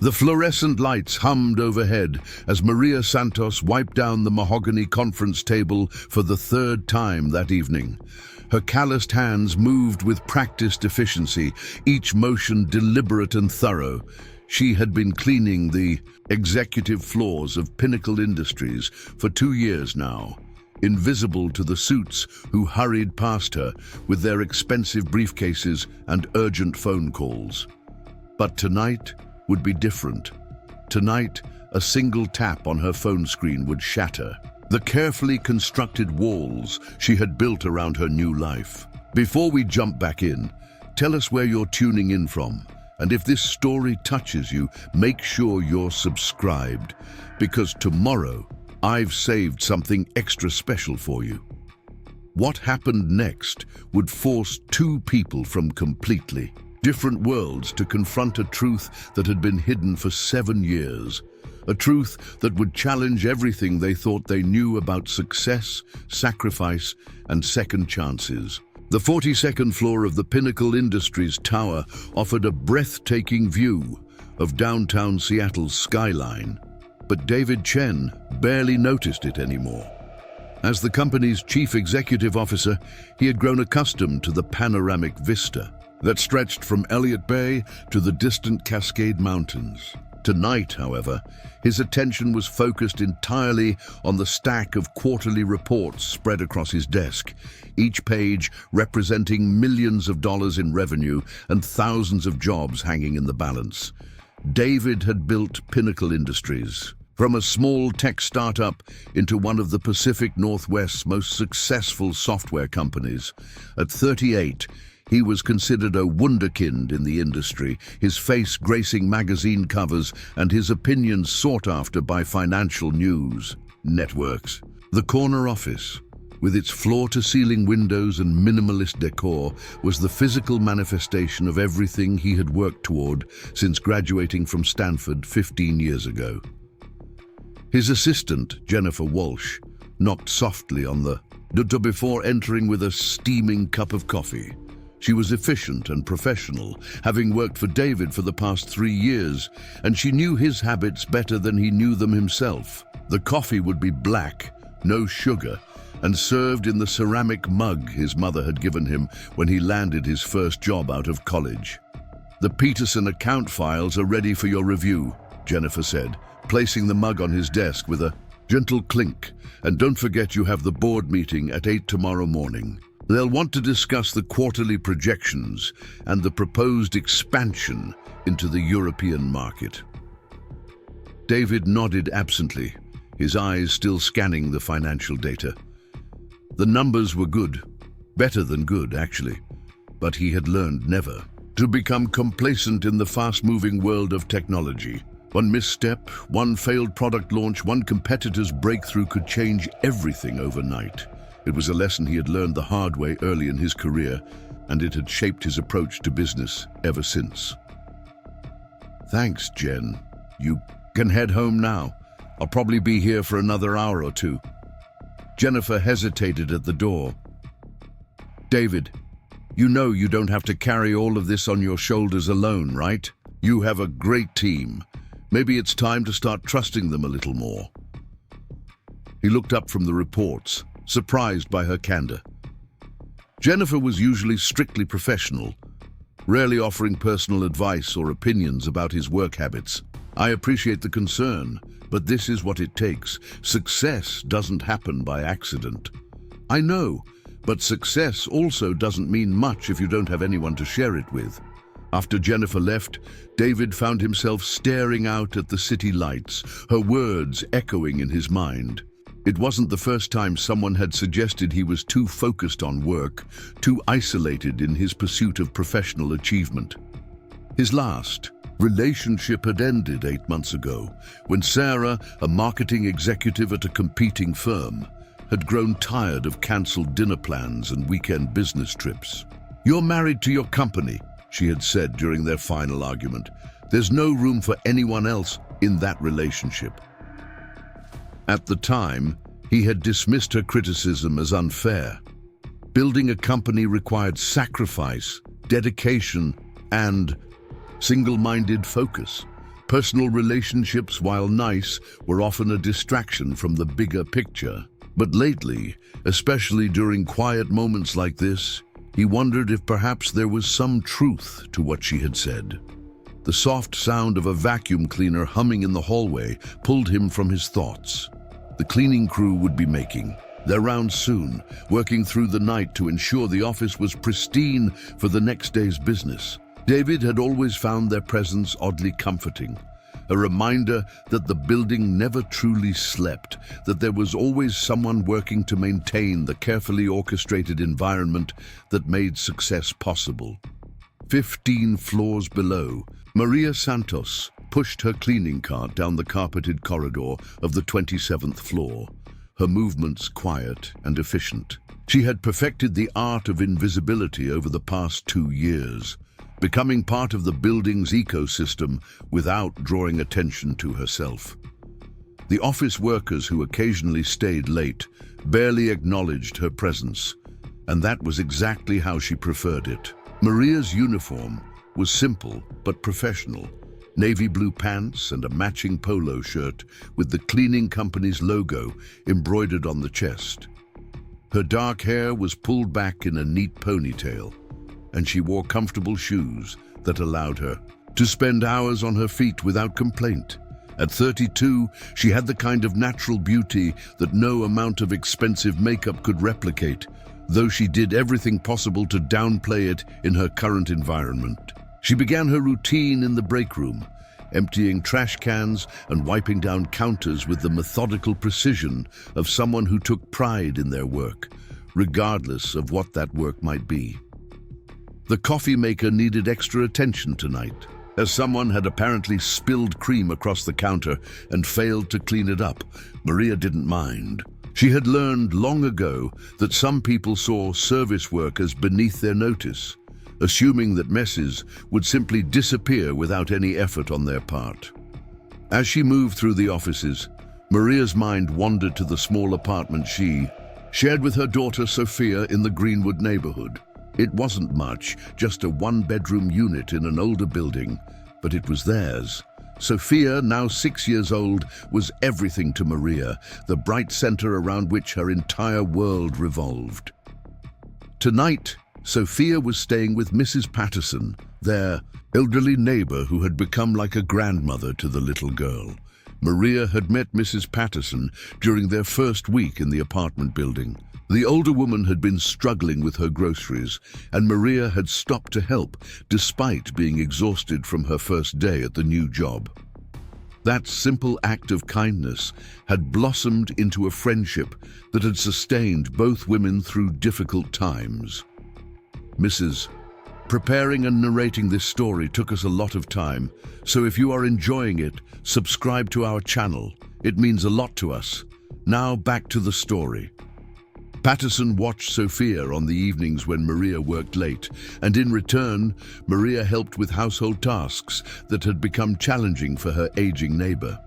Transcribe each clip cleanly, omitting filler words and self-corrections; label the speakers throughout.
Speaker 1: The fluorescent lights hummed overhead as Maria Santos wiped down the mahogany conference table for the third time that evening. Her calloused hands moved with practiced efficiency, each motion deliberate and thorough. She had been cleaning the executive floors of Pinnacle Industries for 2 years now, invisible to the suits who hurried past her with their expensive briefcases and urgent phone calls. But tonight would be different. Tonight, a single tap on her phone screen would shatter the carefully constructed walls she had built around her new life. Before we jump back in, tell us where you're tuning in from. And if this story touches you, make sure you're subscribed, because tomorrow I've saved something extra special for you. What happened next would force two people from completely different worlds to confront a truth that had been hidden for 7 years. A truth that would challenge everything they thought they knew about success, sacrifice, and second chances. The 42nd floor of the Pinnacle Industries tower offered a breathtaking view of downtown Seattle's skyline, but David Chen barely noticed it anymore. As the company's chief executive officer, he had grown accustomed to the panoramic vista that stretched from Elliott Bay to the distant Cascade Mountains. Tonight, however, his attention was focused entirely on the stack of quarterly reports spread across his desk, each page representing millions of dollars in revenue and thousands of jobs hanging in the balance. David had built Pinnacle Industries from a small tech startup into one of the Pacific Northwest's most successful software companies. At 38, he was considered a wunderkind in the industry, his face gracing magazine covers and his opinions sought after by financial news networks. The corner office, with its floor-to-ceiling windows and minimalist decor, was the physical manifestation of everything he had worked toward since graduating from Stanford 15 years ago. His assistant, Jennifer Walsh, knocked softly on the door before entering with a steaming cup of coffee. She was efficient and professional, having worked for David for the past 3 years, and she knew his habits better than he knew them himself. The coffee would be black, no sugar, and served in the ceramic mug his mother had given him when he landed his first job out of college. "The Peterson account files are ready for your review," Jennifer said, placing the mug on his desk with a gentle clink. "And don't forget you have the board meeting at 8 tomorrow morning. They'll want to discuss the quarterly projections and the proposed expansion into the European market." David nodded absently, his eyes still scanning the financial data. The numbers were good, better than good, actually, but he had learned never to become complacent in the fast-moving world of technology. One misstep, one failed product launch, one competitor's breakthrough could change everything overnight. It was a lesson he had learned the hard way early in his career, and it had shaped his approach to business ever since. "Thanks, Jen. You can head home now. I'll probably be here for another hour or two." Jennifer hesitated at the door. "David, you know you don't have to carry all of this on your shoulders alone, right? You have a great team. Maybe it's time to start trusting them a little more." He looked up from the reports, surprised by her candor. Jennifer was usually strictly professional, rarely offering personal advice or opinions about his work habits. "I appreciate the concern, but this is what it takes. Success doesn't happen by accident." "I know, but success also doesn't mean much if you don't have anyone to share it with." After Jennifer left, David found himself staring out at the city lights, her words echoing in his mind. It wasn't the first time someone had suggested he was too focused on work, too isolated in his pursuit of professional achievement. His last relationship had ended 8 months ago, when Sarah, a marketing executive at a competing firm, had grown tired of cancelled dinner plans and weekend business trips. "You're married to your company," she had said during their final argument. "There's no room for anyone else in that relationship." At the time, he had dismissed her criticism as unfair. Building a company required sacrifice, dedication, and single-minded focus. Personal relationships, while nice, were often a distraction from the bigger picture. But lately, especially during quiet moments like this, he wondered if perhaps there was some truth to what she had said. The soft sound of a vacuum cleaner humming in the hallway pulled him from his thoughts. The cleaning crew would be making their rounds soon, working through the night to ensure the office was pristine for the next day's business. David had always found their presence oddly comforting, a reminder that the building never truly slept, that there was always someone working to maintain the carefully orchestrated environment that made success possible. 15 floors below, Maria Santos pushed her cleaning cart down the carpeted corridor of the 27th floor, her movements quiet and efficient. She had perfected the art of invisibility over the past 2 years, becoming part of the building's ecosystem without drawing attention to herself. The office workers who occasionally stayed late barely acknowledged her presence, and that was exactly how she preferred it. Maria's uniform was simple but professional: navy blue pants and a matching polo shirt with the cleaning company's logo embroidered on the chest. Her dark hair was pulled back in a neat ponytail, and she wore comfortable shoes that allowed her to spend hours on her feet without complaint. At 32, she had the kind of natural beauty that no amount of expensive makeup could replicate, though she did everything possible to downplay it in her current environment. She began her routine in the break room, emptying trash cans and wiping down counters with the methodical precision of someone who took pride in their work, regardless of what that work might be. The coffee maker needed extra attention tonight, as someone had apparently spilled cream across the counter and failed to clean it up. Maria didn't mind. She had learned long ago that some people saw service workers beneath their notice, assuming that messes would simply disappear without any effort on their part. As she moved through the offices, Maria's mind wandered to the small apartment she shared with her daughter Sophia in the Greenwood neighborhood. It wasn't much, just a one-bedroom unit in an older building, but it was theirs. Sophia, now 6 years old, was everything to Maria, the bright center around which her entire world revolved. Tonight, Sophia was staying with Mrs. Patterson, their elderly neighbor who had become like a grandmother to the little girl. Maria had met Mrs. Patterson during their first week in the apartment building. The older woman had been struggling with her groceries, and Maria had stopped to help, despite being exhausted from her first day at the new job. That simple act of kindness had blossomed into a friendship that had sustained both women through difficult times. Mrs. Preparing and narrating this story took us a lot of time, so if you are enjoying it, subscribe to our channel. It means a lot to us. Now back to the story. Patterson watched Sophia on the evenings when Maria worked late, and in return, Maria helped with household tasks that had become challenging for her aging neighbor.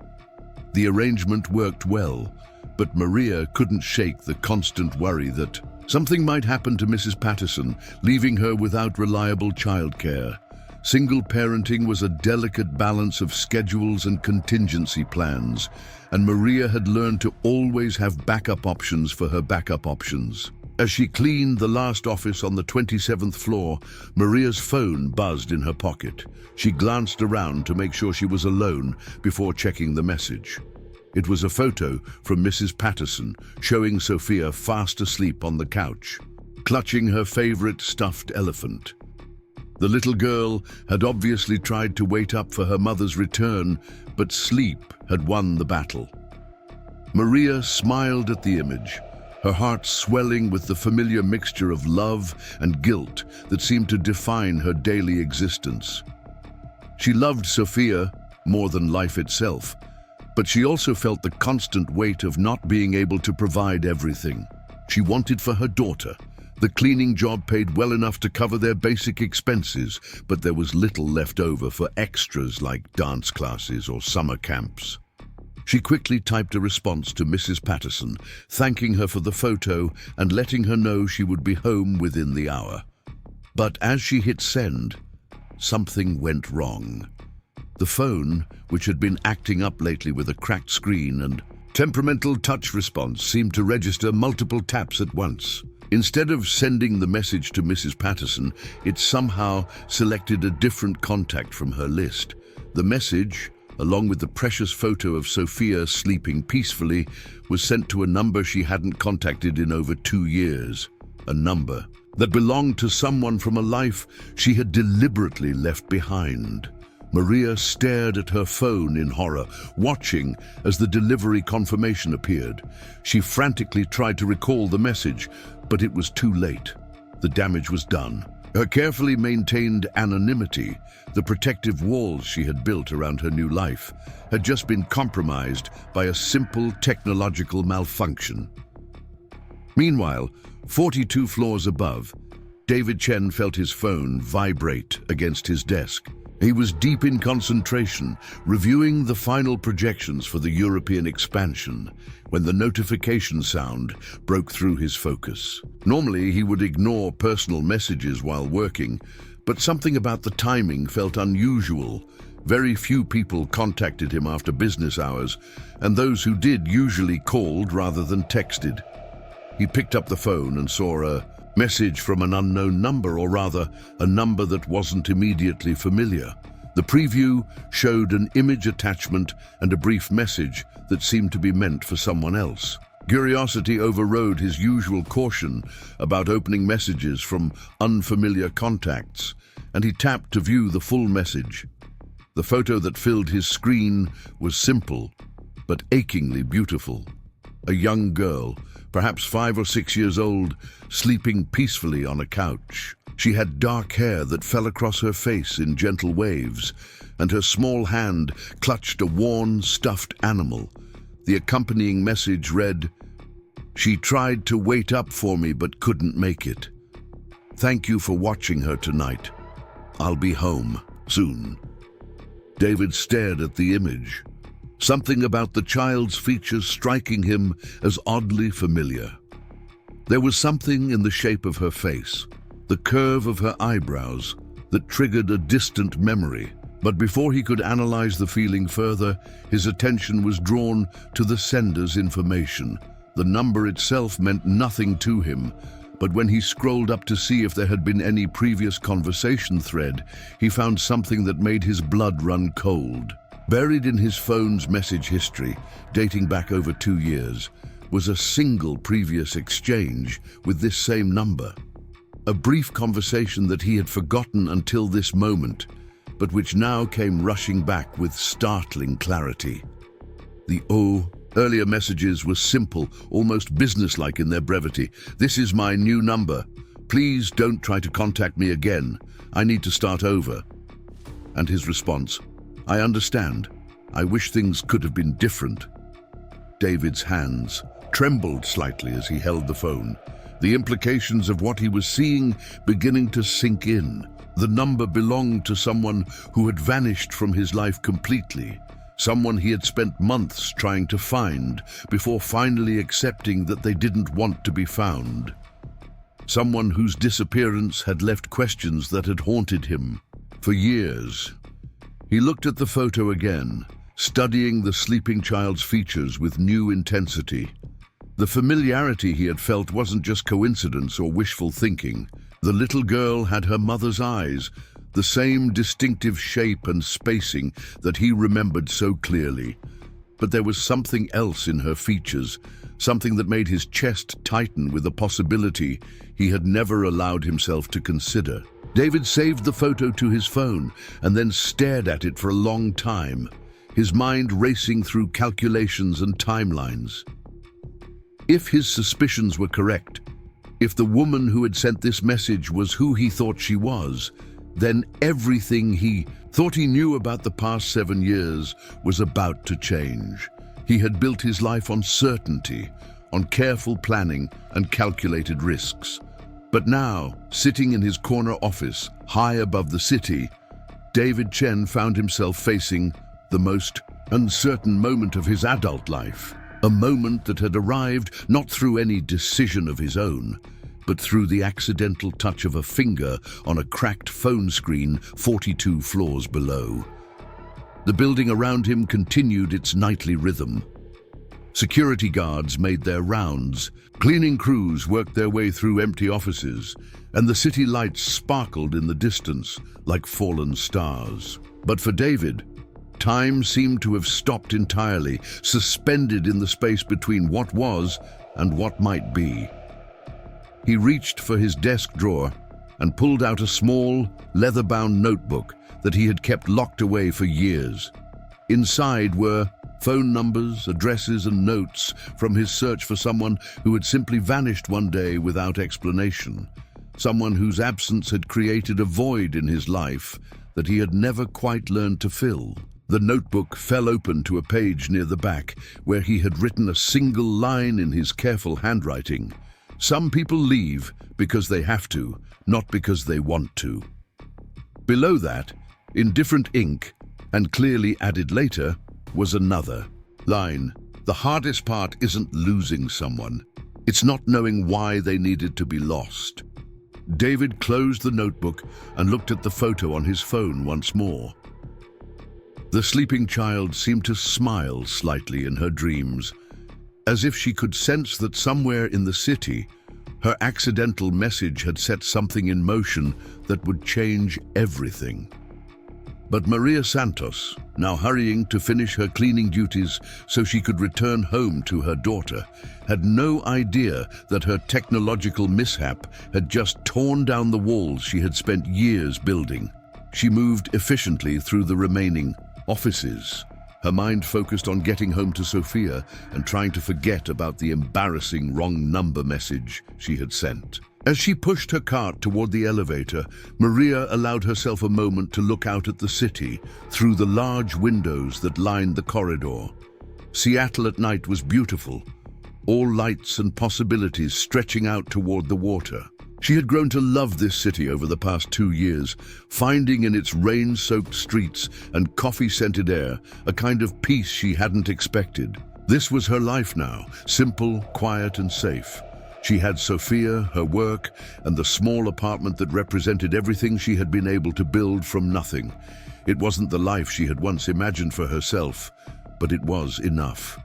Speaker 1: The arrangement worked well, but Maria couldn't shake the constant worry that something might happen to Mrs. Patterson, leaving her without reliable childcare. Single parenting was a delicate balance of schedules and contingency plans, and Maria had learned to always have backup options for her backup options. As she cleaned the last office on the 27th floor, Maria's phone buzzed in her pocket. She glanced around to make sure she was alone before checking the message. It was a photo from Mrs. Patterson showing Sophia fast asleep on the couch, clutching her favorite stuffed elephant. The little girl had obviously tried to wait up for her mother's return, but sleep had won the battle. Maria smiled at the image, her heart swelling with the familiar mixture of love and guilt that seemed to define her daily existence. She loved Sophia more than life itself, but she also felt the constant weight of not being able to provide everything she wanted for her daughter. The cleaning job paid well enough to cover their basic expenses, but there was little left over for extras like dance classes or summer camps. She quickly typed a response to Mrs. Patterson, thanking her for the photo and letting her know she would be home within the hour. But as she hit send, something went wrong. The phone, which had been acting up lately with a cracked screen and temperamental touch response, seemed to register multiple taps at once. Instead of sending the message to Mrs. Patterson, it somehow selected a different contact from her list. The message, along with the precious photo of Sophia sleeping peacefully, was sent to a number she hadn't contacted in over 2 years. A number that belonged to someone from a life she had deliberately left behind. Maria stared at her phone in horror, watching as the delivery confirmation appeared. She frantically tried to recall the message, but it was too late. The damage was done. Her carefully maintained anonymity, the protective walls she had built around her new life, had just been compromised by a simple technological malfunction. Meanwhile, 42 floors above, David Chen felt his phone vibrate against his desk. He was deep in concentration, reviewing the final projections for the European expansion, when the notification sound broke through his focus. Normally, he would ignore personal messages while working, but something about the timing felt unusual. Very few people contacted him after business hours, and those who did usually called rather than texted. He picked up the phone and saw a message from an unknown number, or rather, a number that wasn't immediately familiar. The preview showed an image attachment and a brief message that seemed to be meant for someone else. Curiosity overrode his usual caution about opening messages from unfamiliar contacts, and he tapped to view the full message. The photo that filled his screen was simple, but achingly beautiful. A young girl, perhaps 5 or 6 years old, sleeping peacefully on a couch. She had dark hair that fell across her face in gentle waves, and her small hand clutched a worn, stuffed animal. The accompanying message read, "She tried to wait up for me but couldn't make it. Thank you for watching her tonight. I'll be home soon." David stared at the image, something about the child's features striking him as oddly familiar. There was something in the shape of her face, the curve of her eyebrows, that triggered a distant memory. But before he could analyze the feeling further, his attention was drawn to the sender's information. The number itself meant nothing to him, but when he scrolled up to see if there had been any previous conversation thread, he found something that made his blood run cold. Buried in his phone's message history, dating back over 2 years, was a single previous exchange with this same number. A brief conversation that he had forgotten until this moment, but which now came rushing back with startling clarity. The earlier messages were simple, almost businesslike in their brevity. "This is my new number. Please don't try to contact me again. I need to start over." And his response, "I understand. I wish things could have been different." David's hands trembled slightly as he held the phone, the implications of what he was seeing beginning to sink in. The number belonged to someone who had vanished from his life completely, someone he had spent months trying to find before finally accepting that they didn't want to be found. Someone whose disappearance had left questions that had haunted him for years. He looked at the photo again, studying the sleeping child's features with new intensity. The familiarity he had felt wasn't just coincidence or wishful thinking. The little girl had her mother's eyes, the same distinctive shape and spacing that he remembered so clearly. But there was something else in her features, something that made his chest tighten with a possibility he had never allowed himself to consider. David saved the photo to his phone and then stared at it for a long time, his mind racing through calculations and timelines. If his suspicions were correct, if the woman who had sent this message was who he thought she was, then everything he thought he knew about the past 7 years was about to change. He had built his life on certainty, on careful planning and calculated risks. But now, sitting in his corner office, high above the city, David Chen found himself facing the most uncertain moment of his adult life. A moment that had arrived not through any decision of his own, but through the accidental touch of a finger on a cracked phone screen 42 floors below. The building around him continued its nightly rhythm. Security guards made their rounds, cleaning crews worked their way through empty offices, and the city lights sparkled in the distance like fallen stars. But for David, time seemed to have stopped entirely, suspended in the space between what was and what might be. He reached for his desk drawer and pulled out a small, leather-bound notebook that he had kept locked away for years. Inside were phone numbers, addresses, and notes from his search for someone who had simply vanished one day without explanation, someone whose absence had created a void in his life that he had never quite learned to fill. The notebook fell open to a page near the back where he had written a single line in his careful handwriting. Some people leave because they have to, not because they want to. Below that, in different ink, and clearly added later, was another line. The hardest part isn't losing someone. It's not knowing why they needed to be lost. David closed the notebook and looked at the photo on his phone once more. The sleeping child seemed to smile slightly in her dreams, as if she could sense that somewhere in the city, her accidental message had set something in motion that would change everything. But Maria Santos, now hurrying to finish her cleaning duties so she could return home to her daughter, had no idea that her technological mishap had just torn down the walls she had spent years building. She moved efficiently through the remaining offices, her mind focused on getting home to Sophia and trying to forget about the embarrassing wrong number message she had sent. As she pushed her cart toward the elevator, Maria allowed herself a moment to look out at the city through the large windows that lined the corridor. Seattle at night was beautiful, all lights and possibilities stretching out toward the water. She had grown to love this city over the past 2 years, finding in its rain-soaked streets and coffee-scented air a kind of peace she hadn't expected. This was her life now, simple, quiet, and safe. She had Sophia, her work, and the small apartment that represented everything she had been able to build from nothing. It wasn't the life she had once imagined for herself, but it was enough.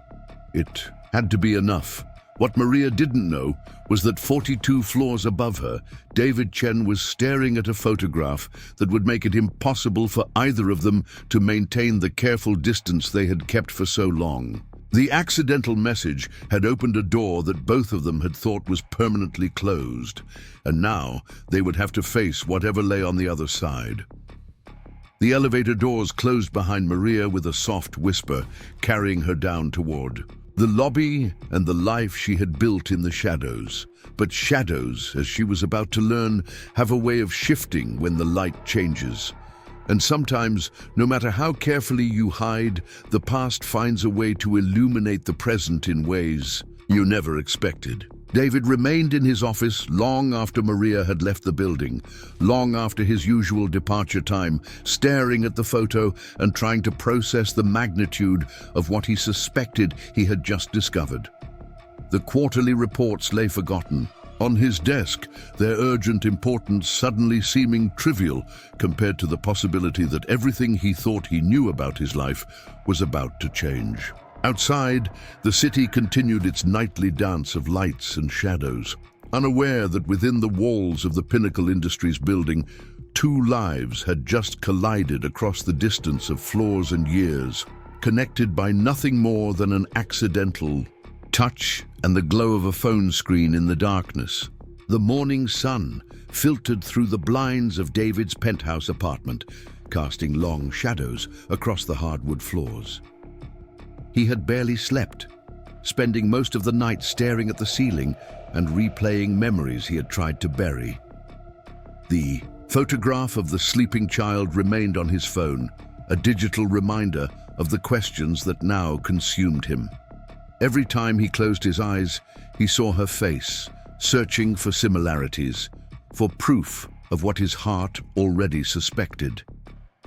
Speaker 1: It had to be enough. What Maria didn't know was that 42 floors above her, David Chen was staring at a photograph that would make it impossible for either of them to maintain the careful distance they had kept for so long. The accidental message had opened a door that both of them had thought was permanently closed, and now they would have to face whatever lay on the other side. The elevator doors closed behind Maria with a soft whisper, carrying her down toward the lobby and the life she had built in the shadows. But shadows, as she was about to learn, have a way of shifting when the light changes. And sometimes, no matter how carefully you hide, the past finds a way to illuminate the present in ways you never expected. David remained in his office long after Maria had left the building, long after his usual departure time, staring at the photo and trying to process the magnitude of what he suspected he had just discovered. The quarterly reports lay forgotten on his desk, their urgent importance suddenly seeming trivial compared to the possibility that everything he thought he knew about his life was about to change. Outside, the city continued its nightly dance of lights and shadows, unaware that within the walls of the Pinnacle Industries building, 2 lives had just collided across the distance of floors and years, connected by nothing more than an accidental touch and the glow of a phone screen in the darkness. The morning sun filtered through the blinds of David's penthouse apartment, casting long shadows across the hardwood floors. He had barely slept, spending most of the night staring at the ceiling and replaying memories he had tried to bury. The photograph of the sleeping child remained on his phone, a digital reminder of the questions that now consumed him. Every time he closed his eyes, he saw her face, searching for similarities, for proof of what his heart already suspected.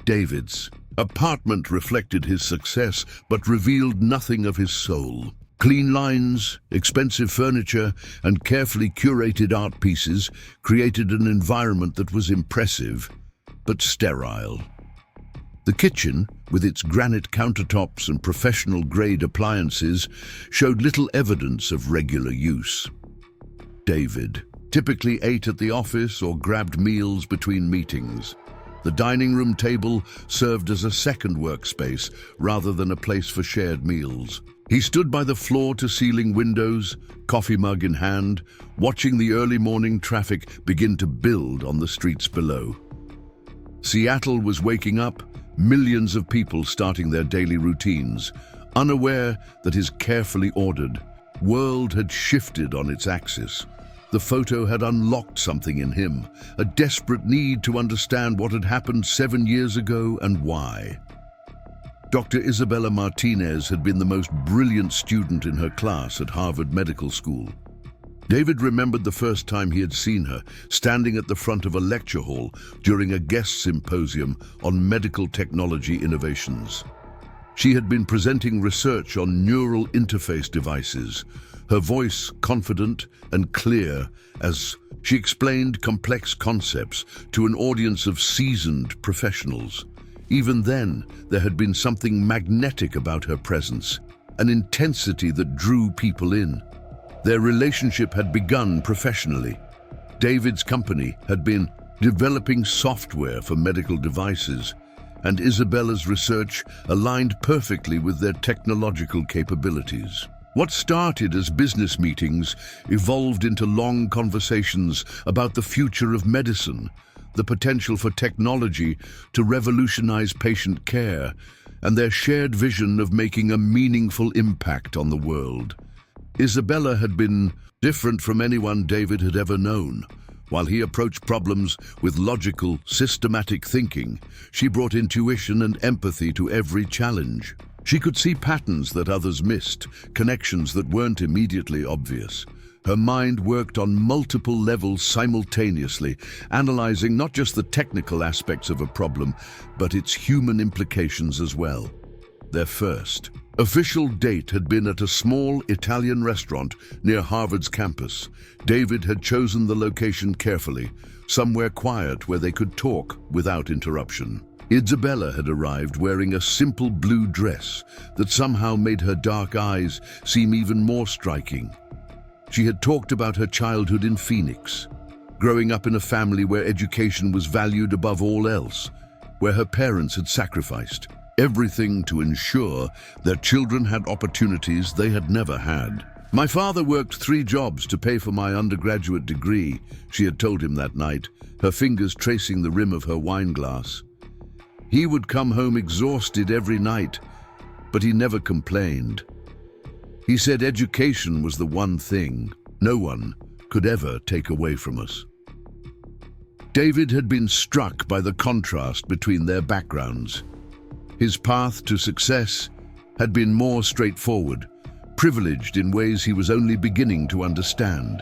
Speaker 1: David's apartment reflected his success, but revealed nothing of his soul. Clean lines, expensive furniture, and carefully curated art pieces created an environment that was impressive, but sterile. The kitchen, with its granite countertops and professional-grade appliances, showed little evidence of regular use. David typically ate at the office or grabbed meals between meetings. The dining room table served as a second workspace rather than a place for shared meals. He stood by the floor-to-ceiling windows, coffee mug in hand, watching the early morning traffic begin to build on the streets below. Seattle was waking up, millions of people starting their daily routines, unaware that his carefully ordered world had shifted on its axis. The photo had unlocked something in him, a desperate need to understand what had happened 7 years ago and why. Dr. Isabella Martinez had been the most brilliant student in her class at Harvard Medical School. David remembered the first time he had seen her, standing at the front of a lecture hall during a guest symposium on medical technology innovations. She had been presenting research on neural interface devices, her voice confident and clear as she explained complex concepts to an audience of seasoned professionals. Even then, there had been something magnetic about her presence, an intensity that drew people in. Their relationship had begun professionally. David's company had been developing software for medical devices, and Isabella's research aligned perfectly with their technological capabilities. What started as business meetings evolved into long conversations about the future of medicine, the potential for technology to revolutionize patient care, and their shared vision of making a meaningful impact on the world. Isabella had been different from anyone David had ever known. While he approached problems with logical, systematic thinking, she brought intuition and empathy to every challenge. She could see patterns that others missed, connections that weren't immediately obvious. Her mind worked on multiple levels simultaneously, analyzing not just the technical aspects of a problem, but its human implications as well. Their first official date had been at a small Italian restaurant near Harvard's campus. David had chosen the location carefully, somewhere quiet where they could talk without interruption. Isabella had arrived wearing a simple blue dress that somehow made her dark eyes seem even more striking. She had talked about her childhood in Phoenix, growing up in a family where education was valued above all else, where her parents had sacrificed everything to ensure their children had opportunities they had never had. "My father worked 3 jobs to pay for my undergraduate degree," she had told him that night, her fingers tracing the rim of her wine glass. "He would come home exhausted every night, but he never complained. He said education was the one thing no one could ever take away from us." David had been struck by the contrast between their backgrounds. His path to success had been more straightforward, privileged in ways he was only beginning to understand.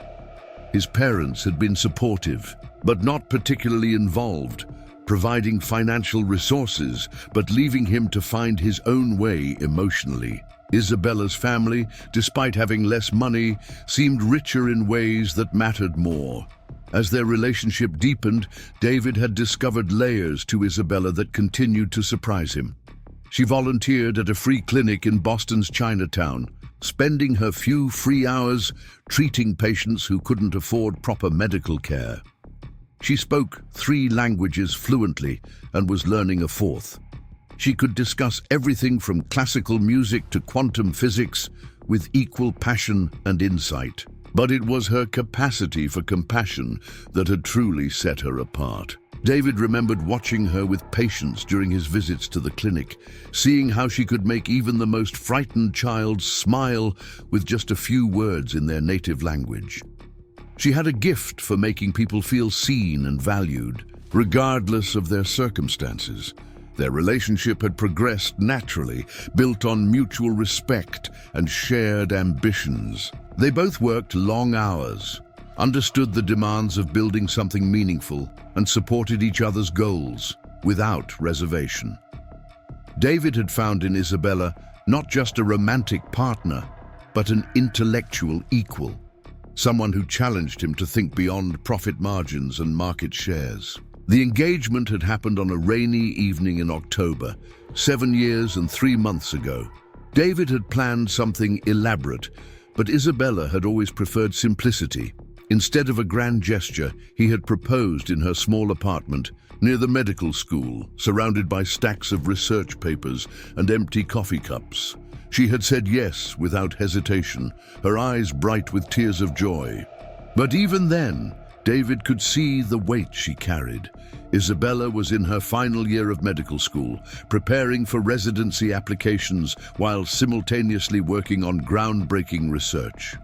Speaker 1: His parents had been supportive, but not particularly involved, providing financial resources, but leaving him to find his own way emotionally. Isabella's family, despite having less money, seemed richer in ways that mattered more. As their relationship deepened, David had discovered layers to Isabella that continued to surprise him. She volunteered at a free clinic in Boston's Chinatown, spending her few free hours treating patients who couldn't afford proper medical care. She spoke 3 languages fluently and was learning a 4th. She could discuss everything from classical music to quantum physics with equal passion and insight. But it was her capacity for compassion that had truly set her apart. David remembered watching her with patience during his visits to the clinic, seeing how she could make even the most frightened child smile with just a few words in their native language. She had a gift for making people feel seen and valued, regardless of their circumstances. Their relationship had progressed naturally, built on mutual respect and shared ambitions. They both worked long hours, understood the demands of building something meaningful, and supported each other's goals without reservation. David had found in Isabella not just a romantic partner, but an intellectual equal, someone who challenged him to think beyond profit margins and market shares. The engagement had happened on a rainy evening in October, 7 years and 3 months ago. David had planned something elaborate, but Isabella had always preferred simplicity. Instead of a grand gesture, he had proposed in her small apartment near the medical school, surrounded by stacks of research papers and empty coffee cups. She had said yes without hesitation, her eyes bright with tears of joy. But even then, David could see the weight she carried. Isabella was in her final year of medical school, preparing for residency applications while simultaneously working on groundbreaking research.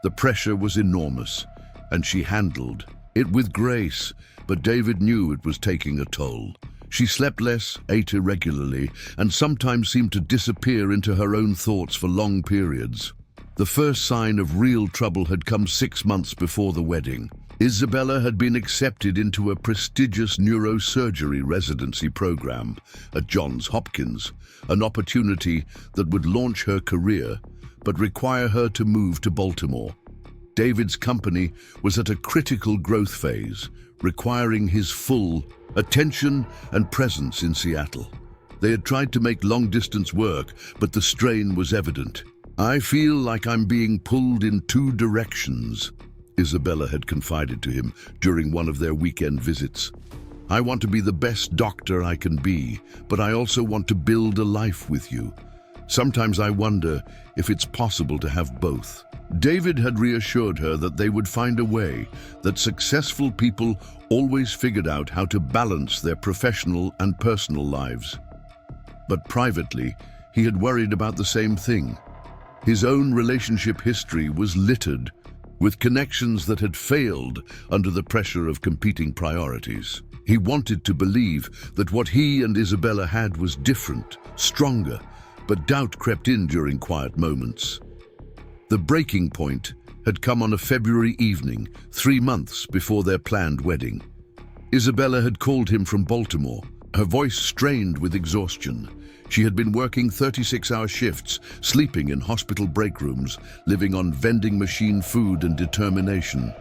Speaker 1: The pressure was enormous, and she handled it with grace, but David knew it was taking a toll. She slept less, ate irregularly, and sometimes seemed to disappear into her own thoughts for long periods. The first sign of real trouble had come 6 months before the wedding. Isabella had been accepted into a prestigious neurosurgery residency program at Johns Hopkins, an opportunity that would launch her career, but require her to move to Baltimore. David's company was at a critical growth phase, requiring his full attention and presence in Seattle. They had tried to make long-distance work, but the strain was evident. "I feel like I'm being pulled in 2 directions," Isabella had confided to him during one of their weekend visits. "I want to be the best doctor I can be, but I also want to build a life with you. Sometimes I wonder if it's possible to have both." David had reassured her that they would find a way, that successful people always figured out how to balance their professional and personal lives. But privately, he had worried about the same thing. His own relationship history was littered with connections that had failed under the pressure of competing priorities. He wanted to believe that what he and Isabella had was different, stronger, but doubt crept in during quiet moments. The breaking point had come on a February evening, 3 months before their planned wedding. Isabella had called him from Baltimore, her voice strained with exhaustion. She had been working 36-hour shifts, sleeping in hospital break rooms, living on vending machine food and determination.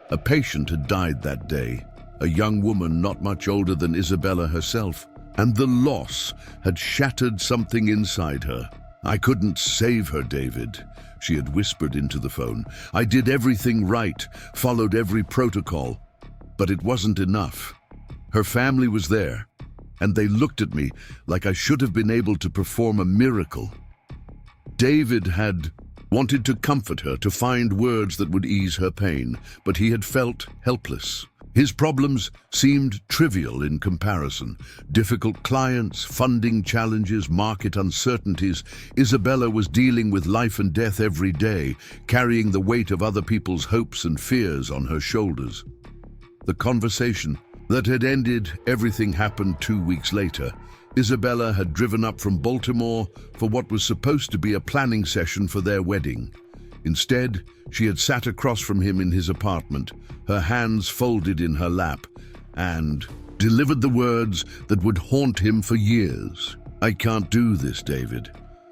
Speaker 1: A patient had died that day, a young woman not much older than Isabella herself, and the loss had shattered something inside her. "I couldn't save her, David," she had whispered into the phone. "I did everything right, followed every protocol, but it wasn't enough. Her family was there, and they looked at me like I should have been able to perform a miracle." David had wanted to comfort her, to find words that would ease her pain, but he had felt helpless. His problems seemed trivial in comparison. Difficult clients, funding challenges, market uncertainties. Isabella was dealing with life and death every day, carrying the weight of other people's hopes and fears on her shoulders. The conversation that had ended everything happened 2 weeks later. Isabella had driven up from Baltimore for what was supposed to be a planning session for their wedding. Instead, she had sat across from him in his apartment, her hands folded in her lap, and delivered the words that would haunt him for years. "I can't do this, David.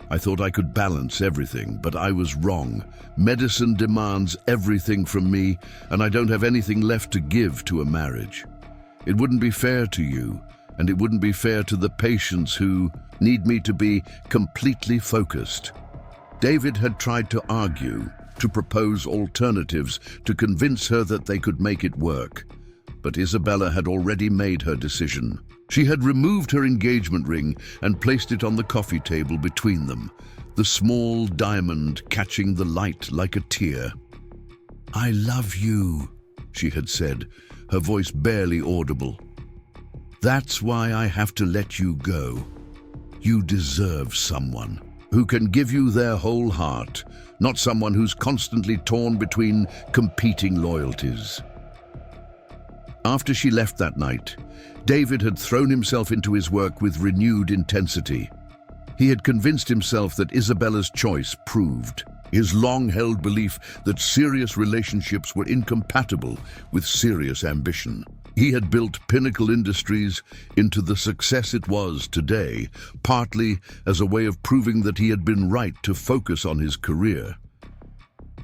Speaker 1: I thought I could balance everything, but I was wrong. Medicine demands everything from me, and I don't have anything left to give to a marriage. It wouldn't be fair to you, and it wouldn't be fair to the patients who need me to be completely focused." David had tried to argue, to propose alternatives, to convince her that they could make it work. But Isabella had already made her decision. She had removed her engagement ring and placed it on the coffee table between them, the small diamond catching the light like a tear. "I love you," she had said, her voice barely audible. "That's why I have to let you go. You deserve someone who can give you their whole heart, not someone who's constantly torn between competing loyalties." After she left that night, David had thrown himself into his work with renewed intensity. He had convinced himself that Isabella's choice proved his long-held belief that serious relationships were incompatible with serious ambition. He had built Pinnacle Industries into the success it was today, partly as a way of proving that he had been right to focus on his career.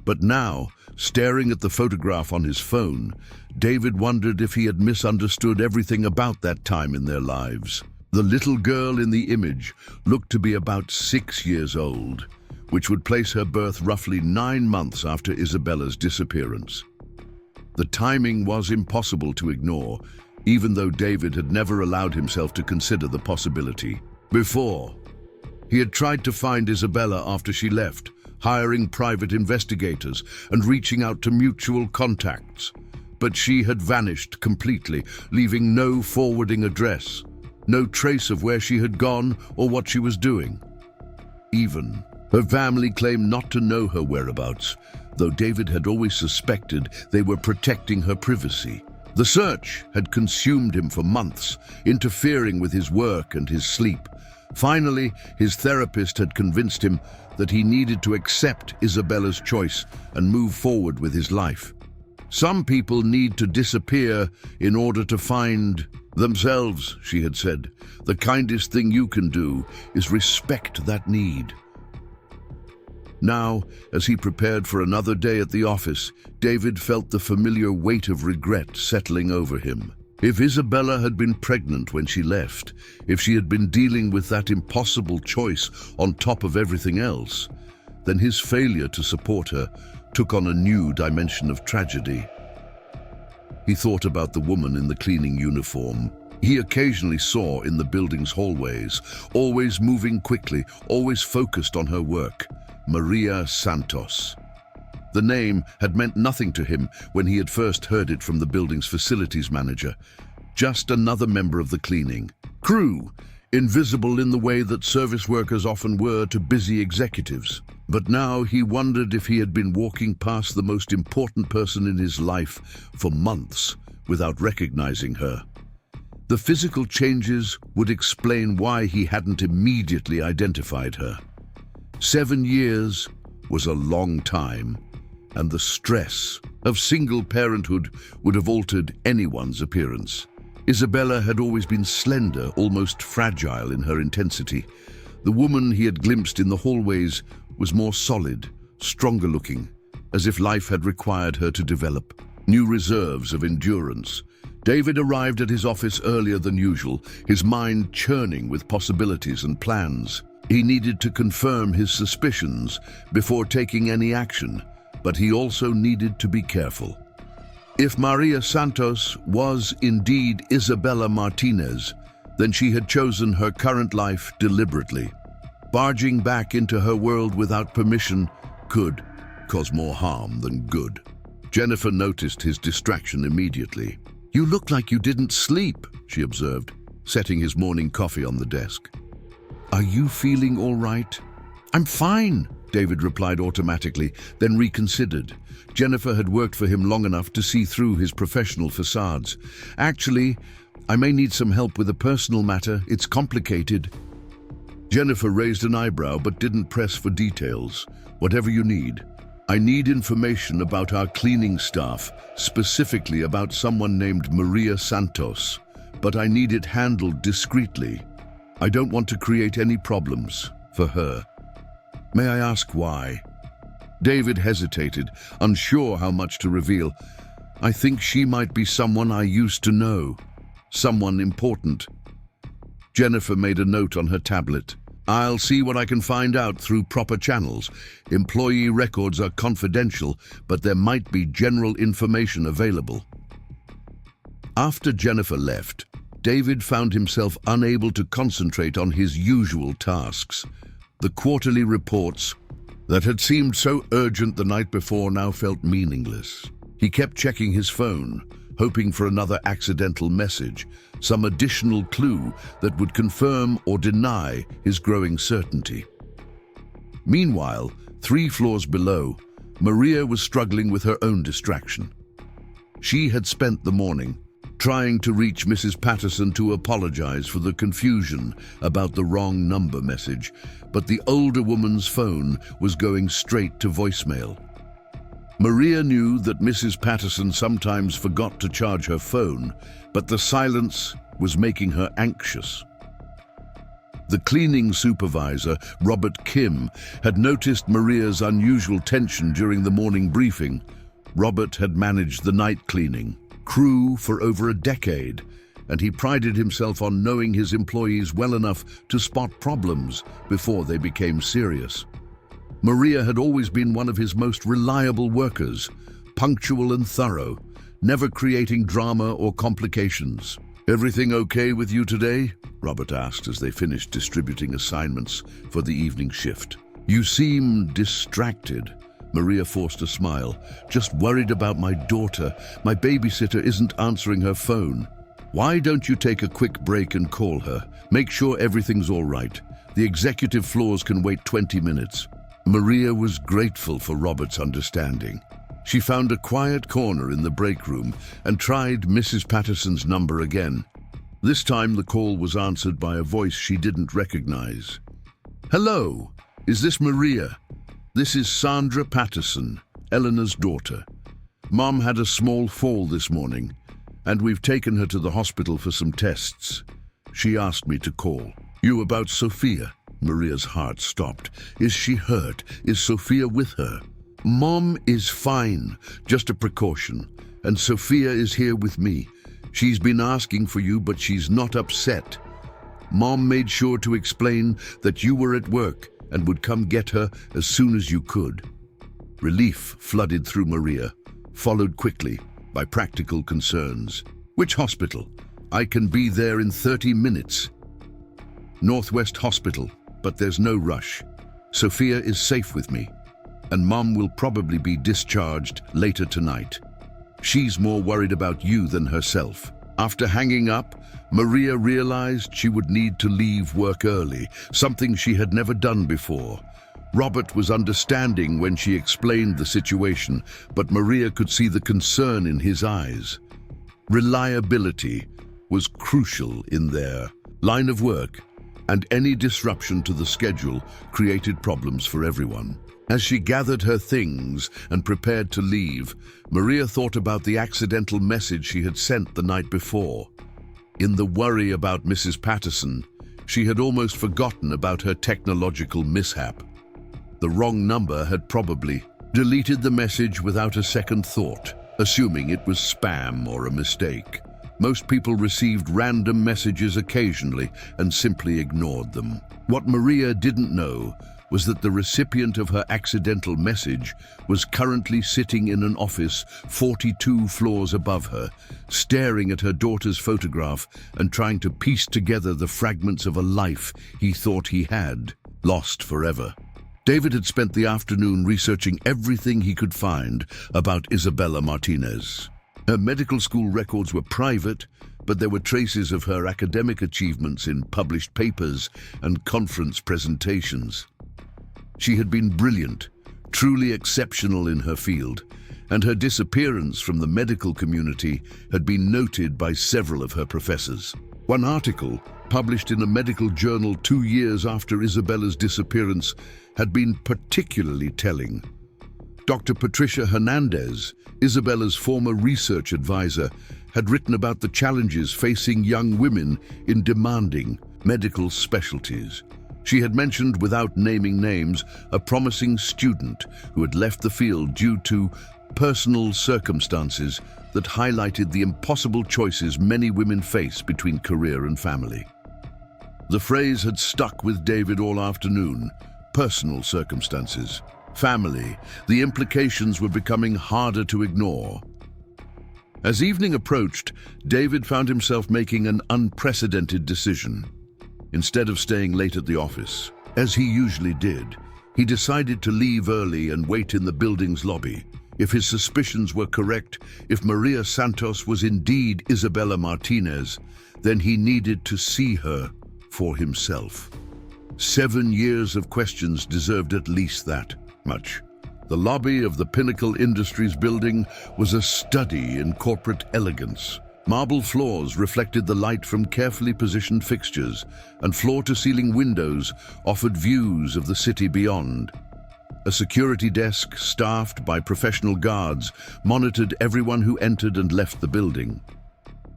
Speaker 1: But now, staring at the photograph on his phone, David wondered if he had misunderstood everything about that time in their lives. The little girl in the image looked to be about 6 years old, which would place her birth roughly 9 months after Isabella's disappearance. The timing was impossible to ignore, even though David had never allowed himself to consider the possibility. Before, he had tried to find Isabella after she left, hiring private investigators and reaching out to mutual contacts. But she had vanished completely, leaving no forwarding address, no trace of where she had gone or what she was doing. Even her family claimed not to know her whereabouts, though David had always suspected they were protecting her privacy. The search had consumed him for months, interfering with his work and his sleep. Finally, his therapist had convinced him that he needed to accept Isabella's choice and move forward with his life. Some people need to disappear in order to find themselves, she had said. The kindest thing you can do is respect that need. Now, as he prepared for another day at the office, David felt the familiar weight of regret settling over him. If Isabella had been pregnant when she left, if she had been dealing with that impossible choice on top of everything else, then his failure to support her took on a new dimension of tragedy. He thought about the woman in the cleaning uniform he occasionally saw in the building's hallways, always moving quickly, always focused on her work. Maria Santos. The name had meant nothing to him when he had first heard it from the building's facilities manager. Just another member of the cleaning crew, invisible in the way that service workers often were to busy executives. But now he wondered if he had been walking past the most important person in his life for months without recognizing her. The physical changes would explain why he hadn't immediately identified her. 7 years was a long time, and the stress of single parenthood would have altered anyone's appearance. Isabella had always been slender, almost fragile in her intensity. The woman he had glimpsed in the hallways was more solid, stronger looking, as if life had required her to develop new reserves of endurance. David arrived at his office earlier than usual, his mind churning with possibilities and plans. He needed to confirm his suspicions before taking any action, but he also needed to be careful. If Maria Santos was indeed Isabella Martinez, then she had chosen her current life deliberately. Barging back into her world without permission could cause more harm than good. Jennifer noticed his distraction immediately. "You look like you didn't sleep," she observed, setting his morning coffee on the desk. "Are you feeling all right?" "I'm fine," David replied automatically, then reconsidered. Jennifer had worked for him long enough to see through his professional facades. "Actually, I may need some help with a personal matter. It's complicated." Jennifer raised an eyebrow but didn't press for details. "Whatever you need. I need information about our cleaning staff, specifically about someone named Maria Santos, but I need it handled discreetly. I don't want to create any problems for her." "May I ask why?" David hesitated, unsure how much to reveal. "I think she might be someone I used to know. Someone important." Jennifer made a note on her tablet. "I'll see what I can find out through proper channels. Employee records are confidential, but there might be general information available." After Jennifer left, David found himself unable to concentrate on his usual tasks. The quarterly reports that had seemed so urgent the night before now felt meaningless. He kept checking his phone, hoping for another accidental message, some additional clue that would confirm or deny his growing certainty. Meanwhile, 3 floors below, Maria was struggling with her own distraction. She had spent the morning trying to reach Mrs. Patterson to apologize for the confusion about the wrong number message, but the older woman's phone was going straight to voicemail. Maria knew that Mrs. Patterson sometimes forgot to charge her phone, but the silence was making her anxious. The cleaning supervisor, Robert Kim, had noticed Maria's unusual tension during the morning briefing. Robert had managed the night cleaning crew for over a decade, and he prided himself on knowing his employees well enough to spot problems before they became serious. Maria had always been one of his most reliable workers, punctual and thorough, never creating drama or complications. "Everything okay with you today?" Robert asked as they finished distributing assignments for the evening shift. "You seem distracted." Maria forced a smile. "Just worried about my daughter. My babysitter isn't answering her phone." "Why don't you take a quick break and call her? Make sure everything's all right. The executive floors can wait 20 minutes. Maria was grateful for Robert's understanding. She found a quiet corner in the break room and tried Mrs. Patterson's number again. This time the call was answered by a voice she didn't recognize. "Hello, is this Maria? This is Sandra Patterson, Eleanor's daughter. Mom had a small fall this morning, and we've taken her to the hospital for some tests. She asked me to call. You about Sophia?" Maria's heart stopped. "Is she hurt? Is Sophia with her?" "Mom is fine, just a precaution, and Sophia is here with me. She's been asking for you, but she's not upset. Mom made sure to explain that you were at work and would come get her as soon as you could." Relief flooded through Maria, followed quickly by practical concerns. "Which hospital? I can be there in 30 minutes. Northwest Hospital, but there's no rush. Sophia is safe with me, and Mom will probably be discharged later tonight. She's more worried about you than herself." After hanging up, Maria realized she would need to leave work early, something she had never done before. Robert was understanding when she explained the situation, but Maria could see the concern in his eyes. Reliability was crucial in their line of work, and any disruption to the schedule created problems for everyone. As she gathered her things and prepared to leave, Maria thought about the accidental message she had sent the night before. In the worry about Mrs. Patterson, she had almost forgotten about her technological mishap. The wrong number had probably deleted the message without a second thought, assuming it was spam or a mistake. Most people received random messages occasionally and simply ignored them. What Maria didn't know was that the recipient of her accidental message was currently sitting in an office 42 floors above her, staring at her daughter's photograph and trying to piece together the fragments of a life he thought he had, lost forever. David had spent the afternoon researching everything he could find about Isabella Martinez. Her medical school records were private, but there were traces of her academic achievements in published papers and conference presentations. She had been brilliant, truly exceptional in her field, and her disappearance from the medical community had been noted by several of her professors. One article, published in a medical journal 2 years after Isabella's disappearance, had been particularly telling. Dr. Patricia Hernandez, Isabella's former research advisor, had written about the challenges facing young women in demanding medical specialties. She had mentioned, without naming names, a promising student who had left the field due to personal circumstances that highlighted the impossible choices many women face between career and family. The phrase had stuck with David all afternoon: personal circumstances, family. The implications were becoming harder to ignore. As evening approached, David found himself making an unprecedented decision. Instead of staying late at the office, as he usually did, he decided to leave early and wait in the building's lobby. If his suspicions were correct, if Maria Santos was indeed Isabella Martinez, then he needed to see her for himself. 7 years of questions deserved at least that much. The lobby of the Pinnacle Industries building was a study in corporate elegance. Marble floors reflected the light from carefully positioned fixtures, and floor-to-ceiling windows offered views of the city beyond. A security desk, staffed by professional guards, monitored everyone who entered and left the building.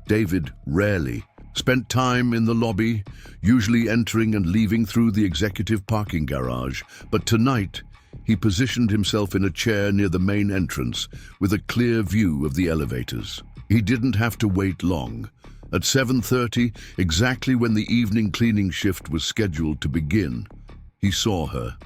Speaker 1: David rarely Spent time in the lobby, usually entering and leaving through the executive parking garage, but tonight he positioned himself in a chair near the main entrance with a clear view of the elevators. He didn't have to wait long. At 7:30, exactly when the evening cleaning shift was scheduled to begin, he saw her.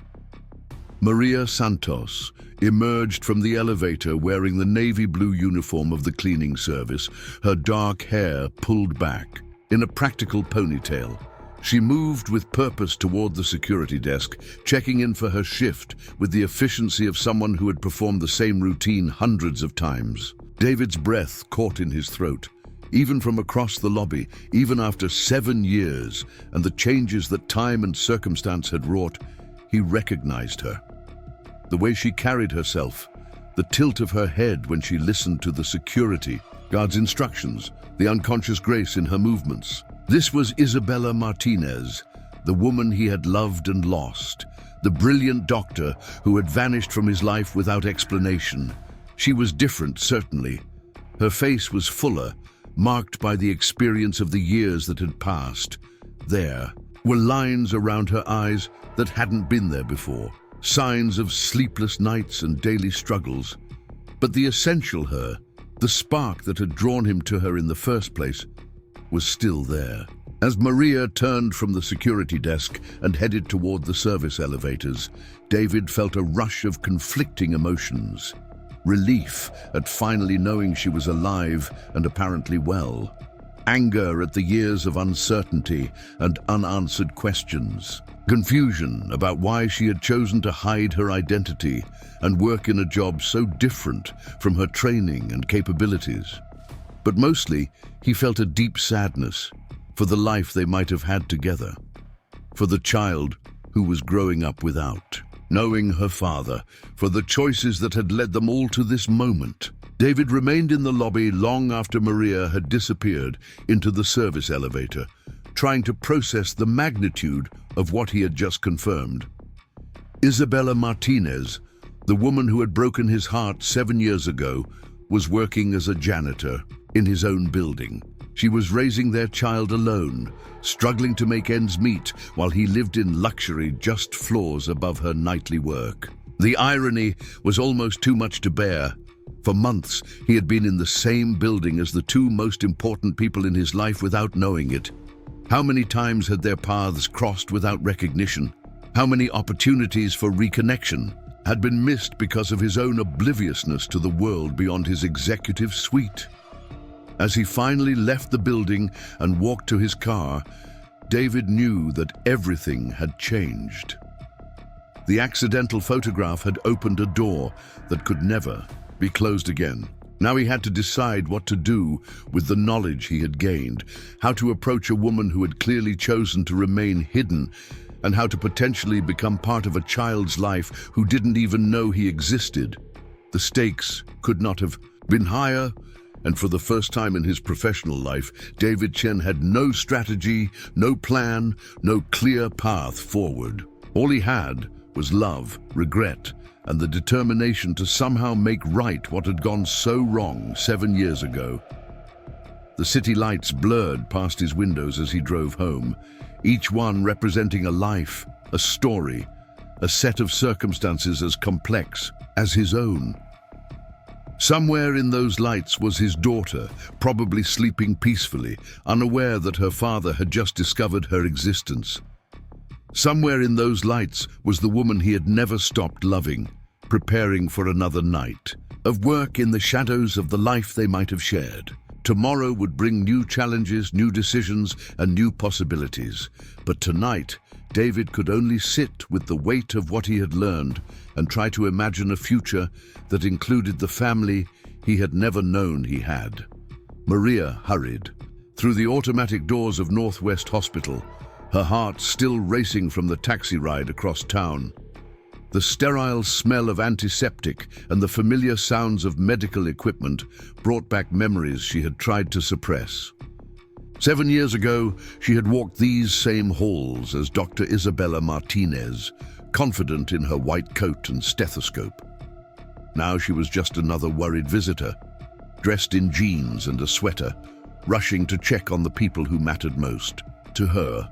Speaker 1: Maria Santos emerged from the elevator wearing the navy blue uniform of the cleaning service, her dark hair pulled back in a practical ponytail. She moved with purpose toward the security desk, checking in for her shift with the efficiency of someone who had performed the same routine hundreds of times. David's breath caught in his throat. Even from across the lobby, even after 7 years and the changes that time and circumstance had wrought, he recognized her. The way she carried herself, the tilt of her head when she listened to the security guard's instructions, the unconscious grace in her movements. This was Isabella Martinez, the woman he had loved and lost, the brilliant doctor who had vanished from his life without explanation. She was different, certainly. Her face was fuller, marked by the experience of the years that had passed. There were lines around her eyes that hadn't been there before, signs of sleepless nights and daily struggles. But the essential her, the spark that had drawn him to her in the first place, was still there. As Maria turned from the security desk and headed toward the service elevators, David felt a rush of conflicting emotions. Relief at finally knowing she was alive and apparently well. Anger at the years of uncertainty and unanswered questions. Confusion about why she had chosen to hide her identity and work in a job so different from her training and capabilities. But mostly, he felt a deep sadness for the life they might have had together, for the child who was growing up without, knowing her father, for the choices that had led them all to this moment. David remained in the lobby long after Maria had disappeared into the service elevator, trying to process the magnitude of what he had just confirmed. Isabella Martinez, the woman who had broken his heart 7 years ago, was working as a janitor in his own building. She was raising their child alone, struggling to make ends meet while he lived in luxury just floors above her nightly work. The irony was almost too much to bear. For months, he had been in the same building as the two most important people in his life without knowing it. How many times had their paths crossed without recognition? How many opportunities for reconnection had been missed because of his own obliviousness to the world beyond his executive suite? As he finally left the building and walked to his car, David knew that everything had changed. The accidental photograph had opened a door that could never be closed again. Now he had to decide what to do with the knowledge he had gained, how to approach a woman who had clearly chosen to remain hidden, and how to potentially become part of a child's life who didn't even know he existed. The stakes could not have been higher, and for the first time in his professional life, David Chen had no strategy, no plan, no clear path forward. All he had was love, regret, and the determination to somehow make right what had gone so wrong 7 years ago. The city lights blurred past his windows as he drove home, each one representing a life, a story, a set of circumstances as complex as his own. Somewhere in those lights was his daughter, probably sleeping peacefully, unaware that her father had just discovered her existence. Somewhere in those lights was the woman he had never stopped loving, preparing for another night of work in the shadows of the life they might have shared. Tomorrow would bring new challenges, new decisions, and new possibilities. But tonight, David could only sit with the weight of what he had learned and try to imagine a future that included the family he had never known he had. Maria hurried through the automatic doors of Northwest Hospital, her heart still racing from the taxi ride across town. The sterile smell of antiseptic and the familiar sounds of medical equipment brought back memories she had tried to suppress. 7 years ago, she had walked these same halls as Dr. Isabella Martinez, confident in her white coat and stethoscope. Now she was just another worried visitor, dressed in jeans and a sweater, rushing to check on the people who mattered most to her.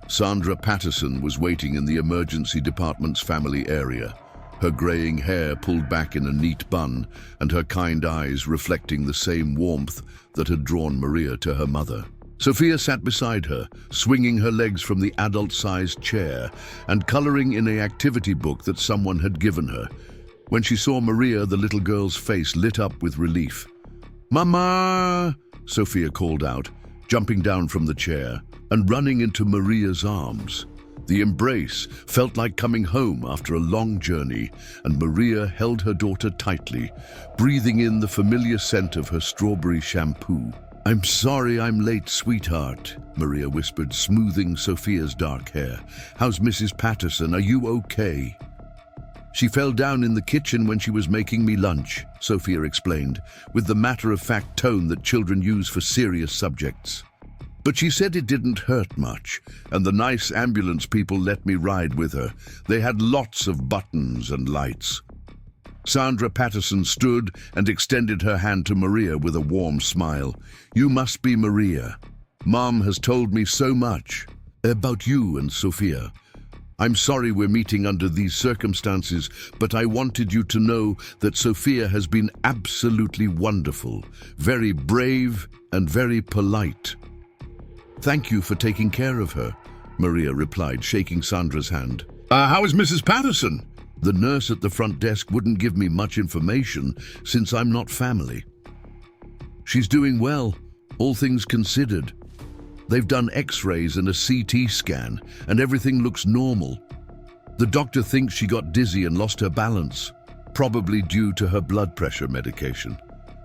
Speaker 1: Sandra Patterson was waiting in the emergency department's family area, her graying hair pulled back in a neat bun and her kind eyes reflecting the same warmth that had drawn Maria to her mother. Sophia sat beside her, swinging her legs from the adult-sized chair and coloring in an activity book that someone had given her. When she saw Maria, the little girl's face lit up with relief. "Mama!" Sophia called out, jumping down from the chair and running into Maria's arms. The embrace felt like coming home after a long journey, and Maria held her daughter tightly, breathing in the familiar scent of her strawberry shampoo. "I'm sorry I'm late, sweetheart," Maria whispered, smoothing Sophia's dark hair. "How's Mrs. Patterson? Are you okay?" "She fell down in the kitchen when she was making me lunch," Sophia explained, with the matter-of-fact tone that children use for serious subjects. "But she said it didn't hurt much, and the nice ambulance people let me ride with her. They had lots of buttons and lights." Sandra Patterson stood and extended her hand to Maria with a warm smile. "You must be Maria. Mom has told me so much about you and Sophia. I'm sorry we're meeting under these circumstances, but I wanted you to know that Sophia has been absolutely wonderful, very brave and very polite." "Thank you for taking care of her," Maria replied, shaking Sandra's hand. How is Mrs. Patterson?" "The nurse at the front desk wouldn't give me much information since I'm not family. She's doing well, all things considered. They've done x-rays and a CT scan, and everything looks normal. The doctor thinks she got dizzy and lost her balance, probably due to her blood pressure medication.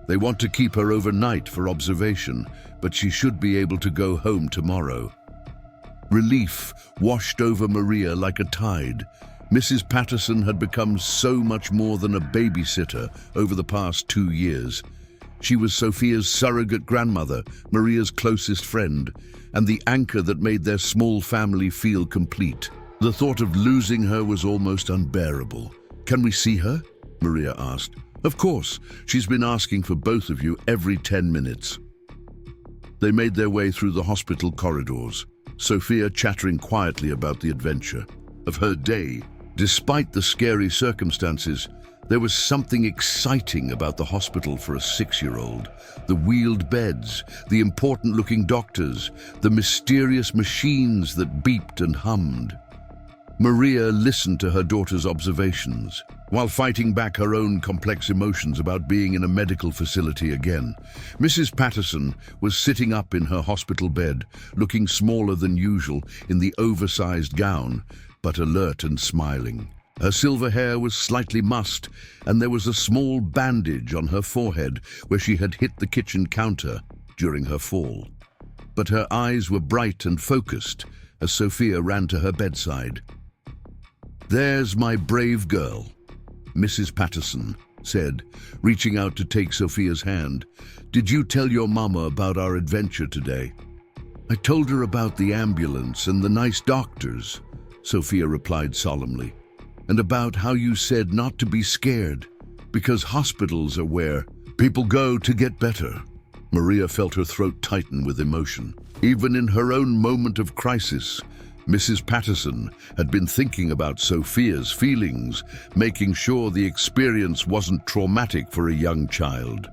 Speaker 1: They want to keep her overnight for observation, but she should be able to go home tomorrow." Relief washed over Maria like a tide. Mrs. Patterson had become so much more than a babysitter over the past 2 years. She was Sophia's surrogate grandmother, Maria's closest friend, and the anchor that made their small family feel complete. The thought of losing her was almost unbearable. "Can we see her?" Maria asked. "Of course. She's been asking for both of you every 10 minutes." They made their way through the hospital corridors, Sophia chattering quietly about the adventure of her day. Despite the scary circumstances, there was something exciting about the hospital for a 6-year-old. The wheeled beds, the important-looking doctors, the mysterious machines that beeped and hummed. Maria listened to her daughter's observations, while fighting back her own complex emotions about being in a medical facility again. Mrs. Patterson was sitting up in her hospital bed, looking smaller than usual in the oversized gown, but alert and smiling. Her silver hair was slightly mussed, and there was a small bandage on her forehead where she had hit the kitchen counter during her fall. But her eyes were bright and focused as Sophia ran to her bedside. "There's my brave girl," Mrs. Patterson said, reaching out to take Sophia's hand. "Did you tell your mama about our adventure today?" "I told her about the ambulance and the nice doctors," Sophia replied solemnly, "and about how you said not to be scared, because hospitals are where people go to get better." Maria felt her throat tighten with emotion. Even in her own moment of crisis, Mrs. Patterson had been thinking about Sophia's feelings, making sure the experience wasn't traumatic for a young child.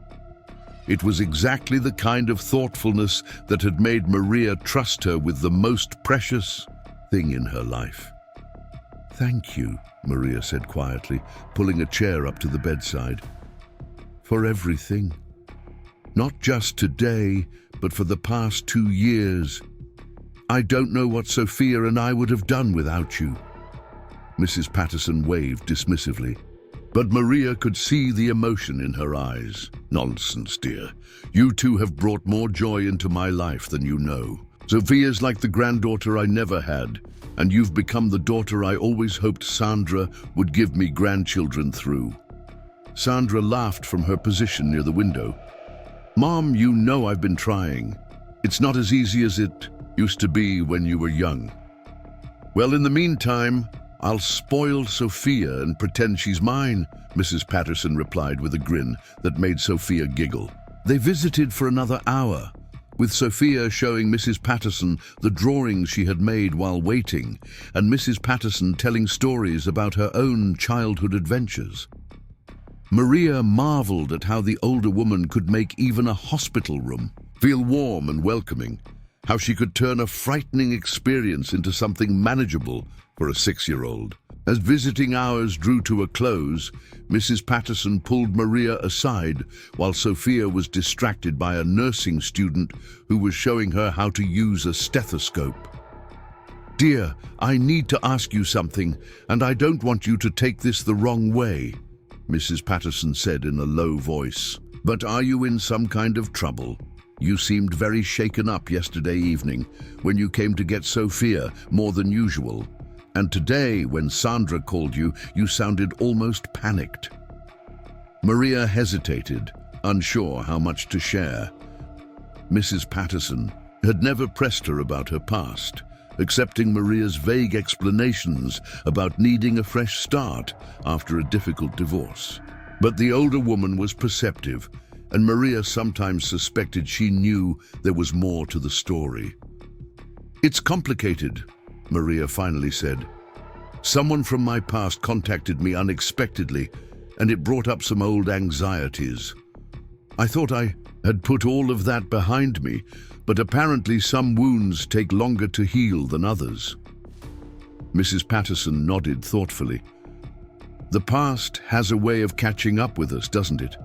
Speaker 1: It was exactly the kind of thoughtfulness that had made Maria trust her with the most precious thing in her life. "Thank you," Maria said quietly, pulling a chair up to the bedside. "For everything. Not just today, but for the past 2 years. I don't know what Sophia and I would have done without you." Mrs. Patterson waved dismissively, but Maria could see the emotion in her eyes. "Nonsense, dear. You two have brought more joy into my life than you know. Sophia's like the granddaughter I never had, and you've become the daughter I always hoped Sandra would give me grandchildren through." Sandra laughed from her position near the window. "Mom, you know I've been trying. It's not as easy as it used to be when you were young." "Well, in the meantime, I'll spoil Sophia and pretend she's mine," Mrs. Patterson replied with a grin that made Sophia giggle. They visited for another hour, with Sophia showing Mrs. Patterson the drawings she had made while waiting, and Mrs. Patterson telling stories about her own childhood adventures. Maria marveled at how the older woman could make even a hospital room feel warm and welcoming, how she could turn a frightening experience into something manageable for a 6-year-old. As visiting hours drew to a close, Mrs. Patterson pulled Maria aside while Sophia was distracted by a nursing student who was showing her how to use a stethoscope. "Dear, I need to ask you something, and I don't want you to take this the wrong way," Mrs. Patterson said in a low voice. "But are you in some kind of trouble? You seemed very shaken up yesterday evening when you came to get Sophia more than usual. And today, when Sandra called you, you sounded almost panicked." Maria hesitated, unsure how much to share. Mrs. Patterson had never pressed her about her past, accepting Maria's vague explanations about needing a fresh start after a difficult divorce. But the older woman was perceptive, and Maria sometimes suspected she knew there was more to the story. "It's complicated," Maria finally said. "Someone from my past contacted me unexpectedly, and it brought up some old anxieties. I thought I had put all of that behind me, but apparently some wounds take longer to heal than others." Mrs. Patterson nodded thoughtfully. "The past has a way of catching up with us, doesn't it?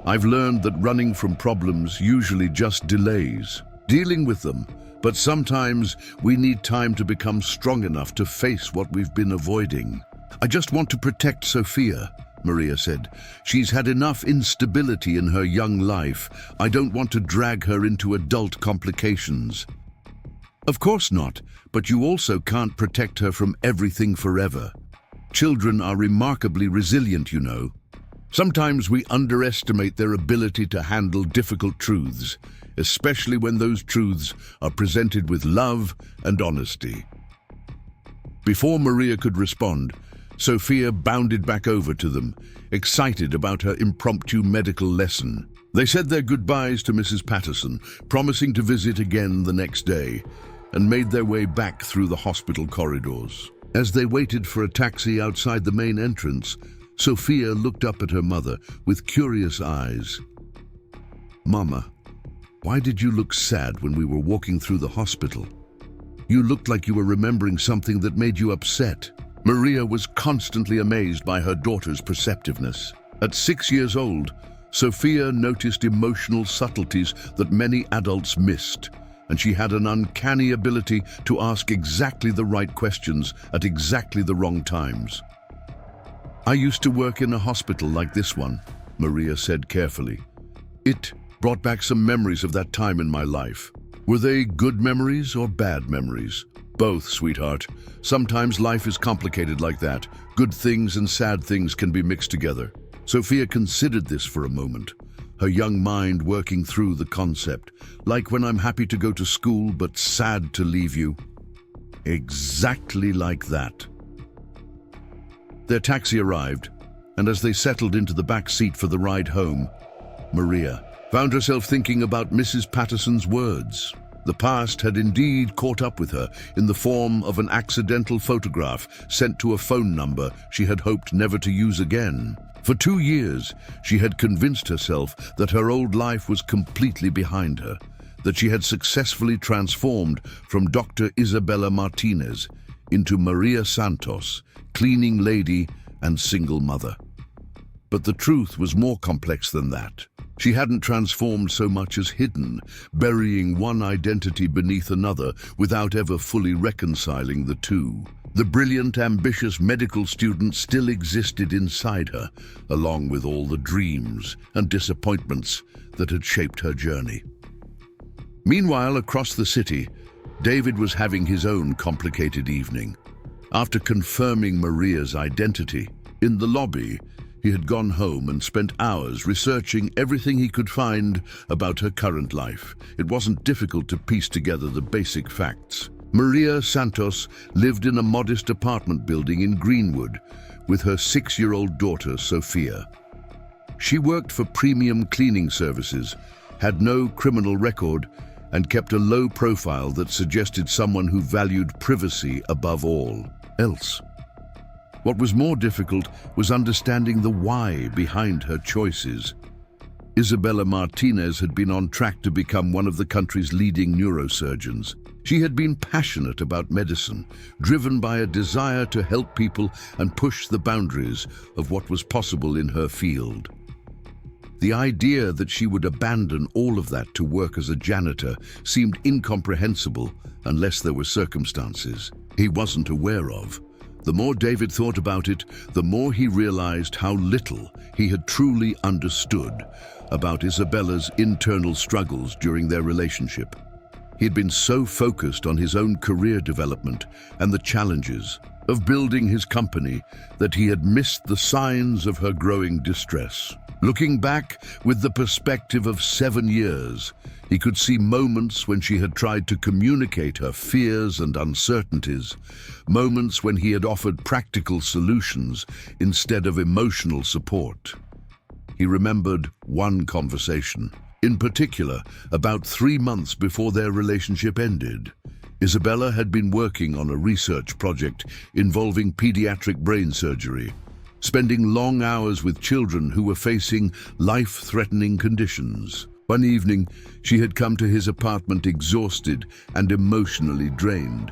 Speaker 1: I've learned that running from problems usually just delays dealing with them, but sometimes we need time to become strong enough to face what we've been avoiding. I just want to protect Sophia," Maria said. "She's had enough instability in her young life. I don't want to drag her into adult complications." "Of course not, but you also can't protect her from everything forever. Children are remarkably resilient, you know. Sometimes we underestimate their ability to handle difficult truths, especially when those truths are presented with love and honesty." Before Maria could respond, Sophia bounded back over to them, excited about her impromptu medical lesson. They said their goodbyes to Mrs. Patterson, promising to visit again the next day, and made their way back through the hospital corridors. As they waited for a taxi outside the main entrance, Sophia looked up at her mother with curious eyes. "Mama, why did you look sad when we were walking through the hospital? You looked like you were remembering something that made you upset." Maria was constantly amazed by her daughter's perceptiveness. At 6 years old, Sophia noticed emotional subtleties that many adults missed, and she had an uncanny ability to ask exactly the right questions at exactly the wrong times. "I used to work in a hospital like this one," Maria said carefully. "It brought back some memories of that time in my life. Were they good memories or bad memories?" "Both, sweetheart. Sometimes life is complicated like that. Good things and sad things can be mixed together." Sophia considered this for a moment, her young mind working through the concept. "Like when I'm happy to go to school but sad to leave you." "Exactly like that." Their taxi arrived, and as they settled into the back seat for the ride home, Maria found herself thinking about Mrs. Patterson's words. The past had indeed caught up with her in the form of an accidental photograph sent to a phone number she had hoped never to use again. For 2 years, she had convinced herself that her old life was completely behind her, that she had successfully transformed from Dr. Isabella Martinez into Maria Santos, cleaning lady and single mother. But the truth was more complex than that. She hadn't transformed so much as hidden, burying one identity beneath another without ever fully reconciling the two. The brilliant, ambitious medical student still existed inside her, along with all the dreams and disappointments that had shaped her journey. Meanwhile, across the city, David was having his own complicated evening. After confirming Maria's identity, in the lobby, he had gone home and spent hours researching everything he could find about her current life. It wasn't difficult to piece together the basic facts. Maria Santos lived in a modest apartment building in Greenwood with her 6-year-old daughter, Sophia. She worked for premium cleaning services, had no criminal record, and kept a low profile that suggested someone who valued privacy above all else. What was more difficult was understanding the why behind her choices. Isabella Martinez had been on track to become one of the country's leading neurosurgeons. She had been passionate about medicine, driven by a desire to help people and push the boundaries of what was possible in her field. The idea that she would abandon all of that to work as a janitor seemed incomprehensible unless there were circumstances he wasn't aware of. The more David thought about it, the more he realized how little he had truly understood about Isabella's internal struggles during their relationship. He had been so focused on his own career development and the challenges of building his company that he had missed the signs of her growing distress. Looking back with the perspective of 7 years, he could see moments when she had tried to communicate her fears and uncertainties, moments when he had offered practical solutions instead of emotional support. He remembered one conversation, in particular, about 3 months before their relationship ended. Isabella had been working on a research project involving pediatric brain surgery, spending long hours with children who were facing life-threatening conditions. One evening, she had come to his apartment exhausted and emotionally drained.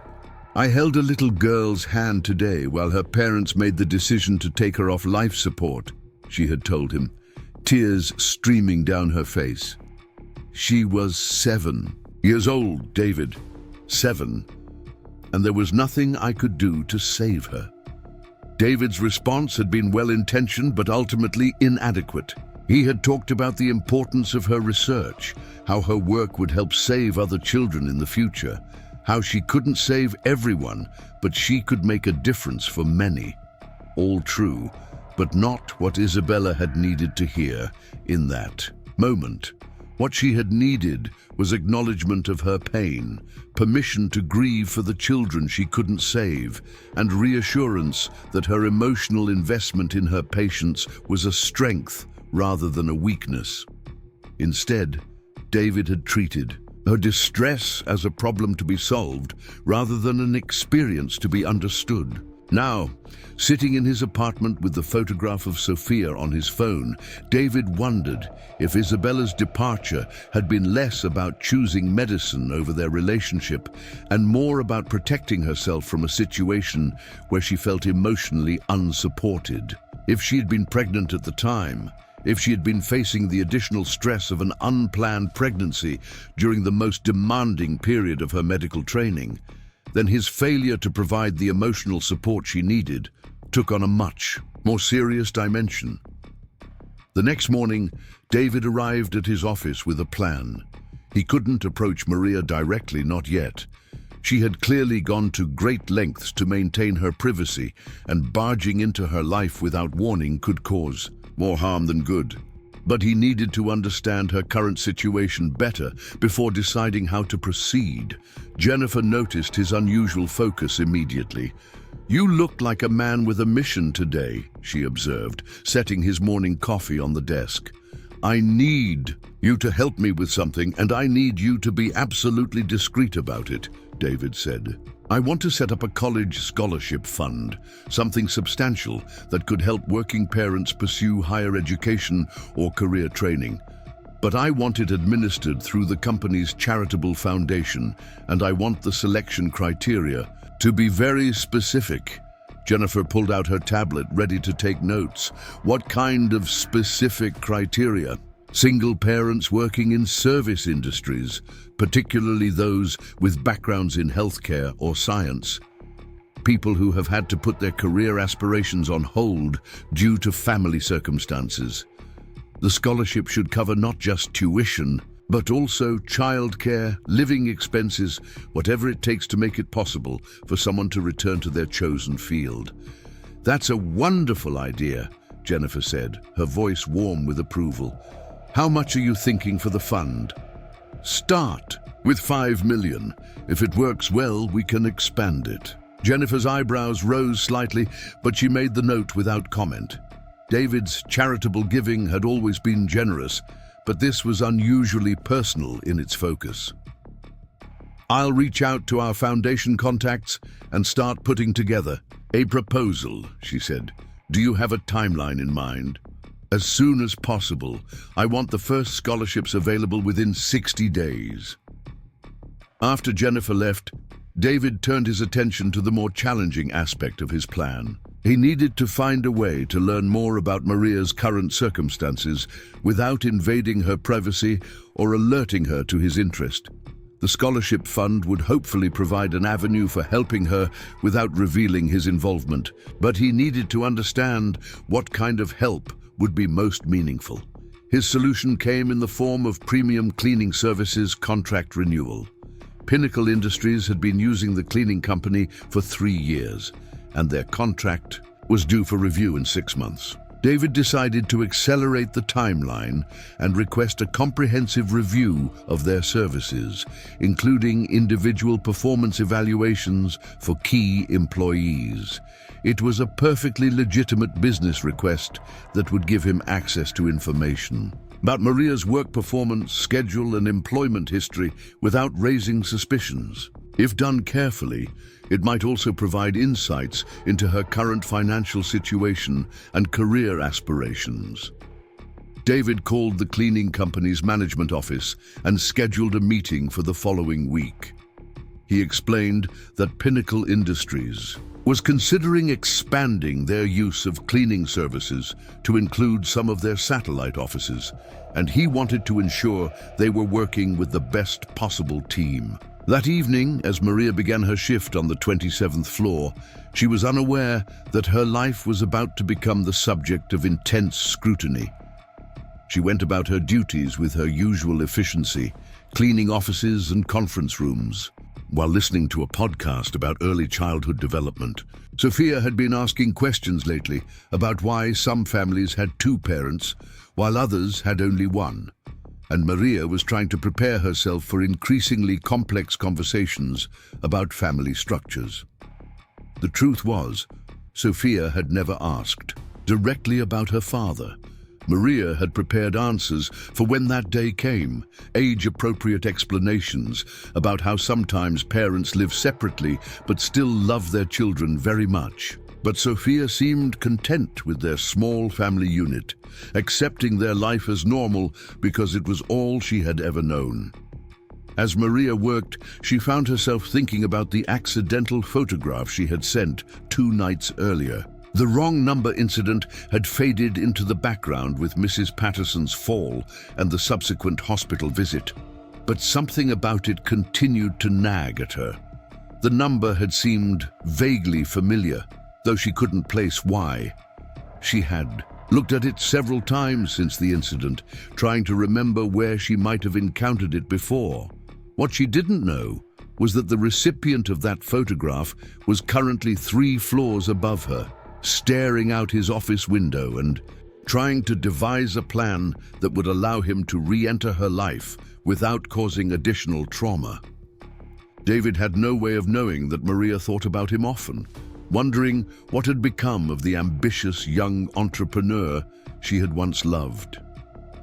Speaker 1: "I held a little girl's hand today while her parents made the decision to take her off life support," she had told him, tears streaming down her face. She was 7 years old, David. 7. And there was nothing I could do to save her. David's response had been well-intentioned but ultimately inadequate. He had talked about the importance of her research, how her work would help save other children in the future, how she couldn't save everyone, but she could make a difference for many. All true, but not what Isabella had needed to hear in that moment. What she had needed was acknowledgement of her pain, permission to grieve for the children she couldn't save, and reassurance that her emotional investment in her patients was a strength rather than a weakness. Instead, David had treated her distress as a problem to be solved rather than an experience to be understood. Now, sitting in his apartment with the photograph of Sophia on his phone, David wondered if Isabella's departure had been less about choosing medicine over their relationship and more about protecting herself from a situation where she felt emotionally unsupported. If she had been pregnant at the time, if she had been facing the additional stress of an unplanned pregnancy during the most demanding period of her medical training, then his failure to provide the emotional support she needed took on a much more serious dimension. The next morning, David arrived at his office with a plan. He couldn't approach Maria directly, not yet. She had clearly gone to great lengths to maintain her privacy, and barging into her life without warning could cause more harm than good. But he needed to understand her current situation better before deciding how to proceed. Jennifer noticed his unusual focus immediately. "You look like a man with a mission today," she observed, setting his morning coffee on the desk. "I need you to help me with something, and I need you to be absolutely discreet about it," David said. "I want to set up a college scholarship fund, something substantial that could help working parents pursue higher education or career training. But I want it administered through the company's charitable foundation, and I want the selection criteria to be very specific." Jennifer pulled out her tablet, ready to take notes. "What kind of specific criteria?" "Single parents working in service industries, particularly those with backgrounds in healthcare or science. People who have had to put their career aspirations on hold due to family circumstances. The scholarship should cover not just tuition, but also childcare, living expenses, whatever it takes to make it possible for someone to return to their chosen field." "That's a wonderful idea," Jennifer said, her voice warm with approval. "How much are you thinking for the fund?" "Start with 5 million. If it works well, we can expand it." Jennifer's eyebrows rose slightly, but she made the note without comment. David's charitable giving had always been generous, but this was unusually personal in its focus. "I'll reach out to our foundation contacts and start putting together a proposal," she said. "Do you have a timeline in mind?" "As soon as possible. I want the first scholarships available within 60 days. After Jennifer left, David turned his attention to the more challenging aspect of his plan. He needed to find a way to learn more about Maria's current circumstances without invading her privacy or alerting her to his interest. The scholarship fund would hopefully provide an avenue for helping her without revealing his involvement, but he needed to understand what kind of help would be most meaningful. His solution came in the form of premium cleaning services contract renewal. Pinnacle Industries had been using the cleaning company for 3 years, and their contract was due for review in 6 months. David decided to accelerate the timeline and request a comprehensive review of their services, including individual performance evaluations for key employees. It was a perfectly legitimate business request that would give him access to information about Maria's work performance, schedule, and employment history without raising suspicions. If done carefully, it might also provide insights into her current financial situation and career aspirations. David called the cleaning company's management office and scheduled a meeting for the following week. He explained that Pinnacle Industries was considering expanding their use of cleaning services to include some of their satellite offices, and he wanted to ensure they were working with the best possible team. That evening, as Maria began her shift on the 27th floor, she was unaware that her life was about to become the subject of intense scrutiny. She went about her duties with her usual efficiency, cleaning offices and conference rooms. While listening to a podcast about early childhood development, Sophia had been asking questions lately about why some families had 2 parents, while others had only 1. And Maria was trying to prepare herself for increasingly complex conversations about family structures. The truth was, Sophia had never asked directly about her father. Maria had prepared answers for when that day came, age-appropriate explanations about how sometimes parents live separately but still love their children very much. But Sophia seemed content with their small family unit, accepting their life as normal because it was all she had ever known. As Maria worked, she found herself thinking about the accidental photograph she had sent 2 nights earlier. The wrong number incident had faded into the background with Mrs. Patterson's fall and the subsequent hospital visit. But something about it continued to nag at her. The number had seemed vaguely familiar, though she couldn't place why. She had looked at it several times since the incident, trying to remember where she might have encountered it before. What she didn't know was that the recipient of that photograph was currently 3 floors above her, staring out his office window and trying to devise a plan that would allow him to re-enter her life without causing additional trauma. David had no way of knowing that Maria thought about him often, wondering what had become of the ambitious young entrepreneur she had once loved.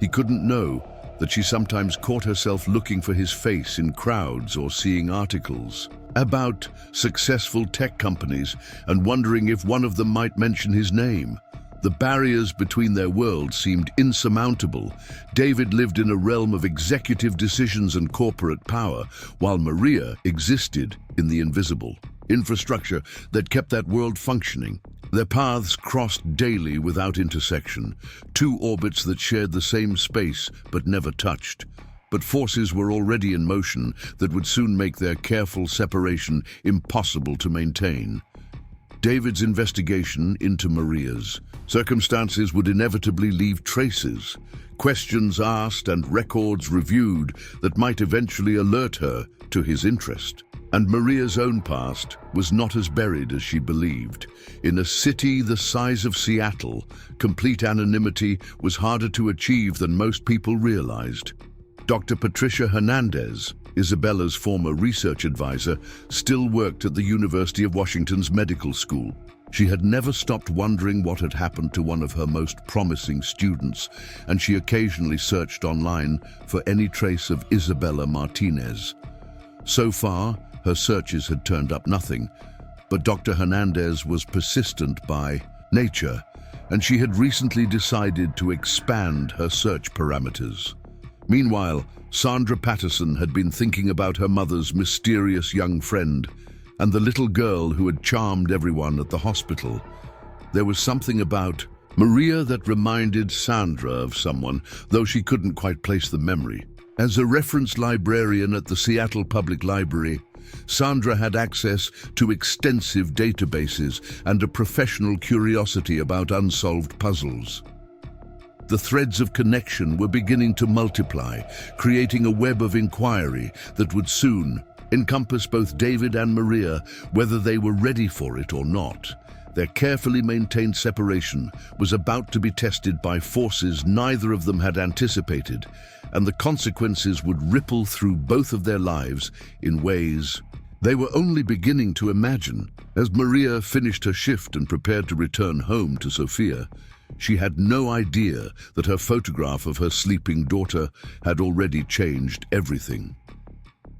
Speaker 1: He couldn't know that she sometimes caught herself looking for his face in crowds or seeing articles about successful tech companies and wondering if one of them might mention his name. The barriers between their worlds seemed insurmountable. David lived in a realm of executive decisions and corporate power, while Maria existed in the invisible infrastructure that kept that world functioning. Their paths crossed daily without intersection, 2 orbits that shared the same space but never touched. But forces were already in motion that would soon make their careful separation impossible to maintain. David's investigation into Maria's circumstances would inevitably leave traces, questions asked and records reviewed that might eventually alert her to his interest. And Maria's own past was not as buried as she believed. In a city the size of Seattle, complete anonymity was harder to achieve than most people realized. Dr. Patricia Hernandez, Isabella's former research advisor, still worked at the University of Washington's medical school. She had never stopped wondering what had happened to one of her most promising students, and she occasionally searched online for any trace of Isabella Martinez. So far, her searches had turned up nothing, but Dr. Hernandez was persistent by nature, and she had recently decided to expand her search parameters. Meanwhile, Sandra Patterson had been thinking about her mother's mysterious young friend and the little girl who had charmed everyone at the hospital. There was something about Maria that reminded Sandra of someone, though she couldn't quite place the memory. As a reference librarian at the Seattle Public Library, Sandra had access to extensive databases and a professional curiosity about unsolved puzzles. The threads of connection were beginning to multiply, creating a web of inquiry that would soon encompass both David and Maria, whether they were ready for it or not. Their carefully maintained separation was about to be tested by forces neither of them had anticipated, and the consequences would ripple through both of their lives in ways they were only beginning to imagine. As Maria finished her shift and prepared to return home to Sofia, she had no idea that her photograph of her sleeping daughter had already changed everything.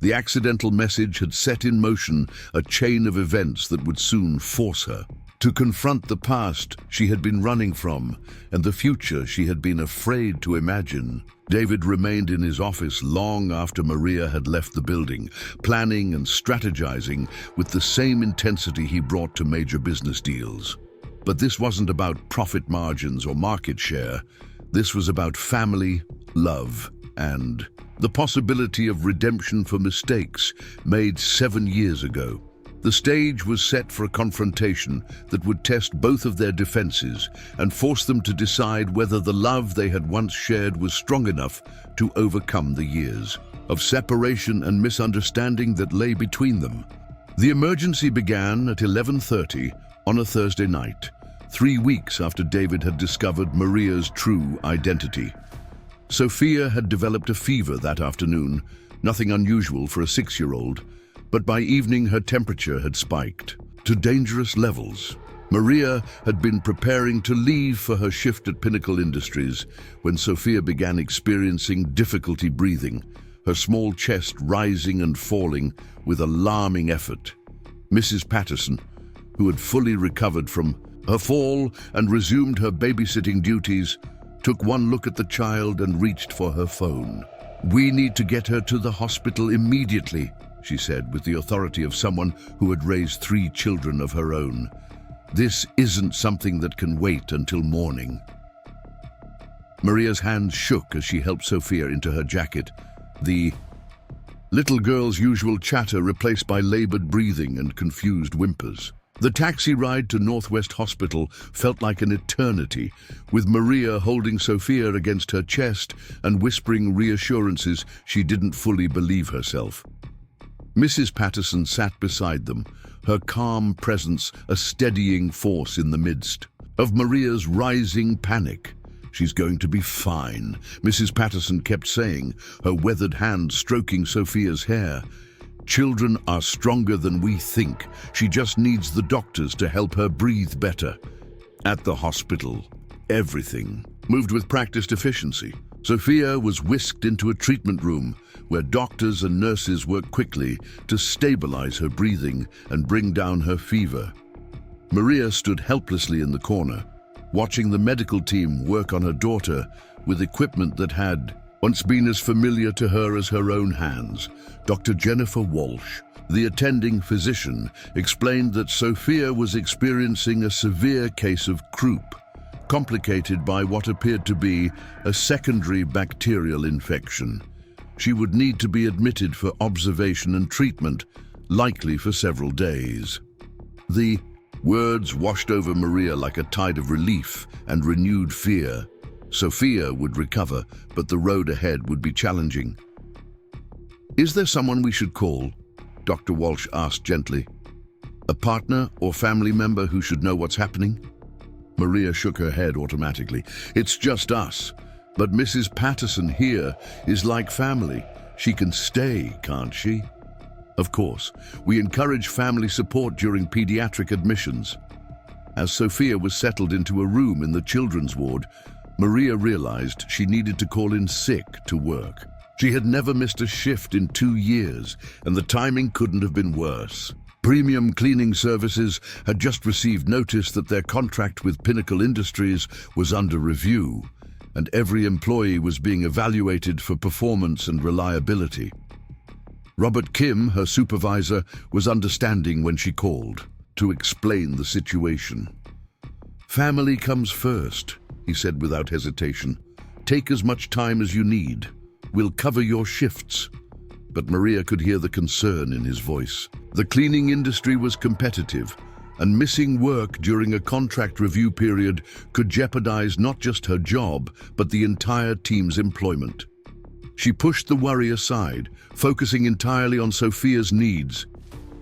Speaker 1: The accidental message had set in motion a chain of events that would soon force her to confront the past she had been running from and the future she had been afraid to imagine. David remained in his office long after Maria had left the building, planning and strategizing with the same intensity he brought to major business deals. But this wasn't about profit margins or market share. This was about family, love, and the possibility of redemption for mistakes made 7 years ago. The stage was set for a confrontation that would test both of their defenses and force them to decide whether the love they had once shared was strong enough to overcome the years of separation and misunderstanding that lay between them. The emergency began at 11:30 on a Thursday night, 3 weeks after David had discovered Maria's true identity. Sofia had developed a fever that afternoon, nothing unusual for a 6-year-old, but by evening her temperature had spiked to dangerous levels. Maria had been preparing to leave for her shift at Pinnacle Industries when Sofia began experiencing difficulty breathing, her small chest rising and falling with alarming effort. Mrs. Patterson, who had fully recovered from her fall and resumed her babysitting duties, took one look at the child and reached for her phone. "We need to get her to the hospital immediately," she said with the authority of someone who had raised 3 children of her own. "This isn't something that can wait until morning." Maria's hands shook as she helped Sofia into her jacket, the little girl's usual chatter replaced by labored breathing and confused whimpers. The taxi ride to Northwest Hospital felt like an eternity, with Maria holding Sofia against her chest and whispering reassurances she didn't fully believe herself. Mrs. Patterson sat beside them, her calm presence a steadying force in the midst of Maria's rising panic. "She's going to be fine," Mrs. Patterson kept saying, her weathered hand stroking Sofia's hair. "Children are stronger than we think. She just needs the doctors to help her breathe better." At the hospital, everything moved with practiced efficiency. Sofia was whisked into a treatment room where doctors and nurses worked quickly to stabilize her breathing and bring down her fever. Maria stood helplessly in the corner, watching the medical team work on her daughter with equipment that had once been as familiar to her as her own hands. Dr. Jennifer Walsh, the attending physician, explained that Sofia was experiencing a severe case of croup, complicated by what appeared to be a secondary bacterial infection. She would need to be admitted for observation and treatment, likely for several days. The words washed over Maria like a tide of relief and renewed fear. Sofia would recover, but the road ahead would be challenging. "Is there someone we should call?" Dr. Walsh asked gently. "A partner or family member who should know what's happening?" Maria shook her head automatically. "It's just us. But Mrs. Patterson here is like family. She can stay, can't she?" "Of course. We encourage family support during pediatric admissions." As Sophia was settled into a room in the children's ward, Maria realized she needed to call in sick to work. She had never missed a shift in 2 years, and the timing couldn't have been worse. Premium Cleaning Services had just received notice that their contract with Pinnacle Industries was under review, and every employee was being evaluated for performance and reliability. Robert Kim, her supervisor, was understanding when she called to explain the situation. "Family comes first," he said without hesitation. "Take as much time as you need. We'll cover your shifts." But Maria could hear the concern in his voice. The cleaning industry was competitive, and missing work during a contract review period could jeopardize not just her job, but the entire team's employment. She pushed the worry aside, focusing entirely on Sophia's needs,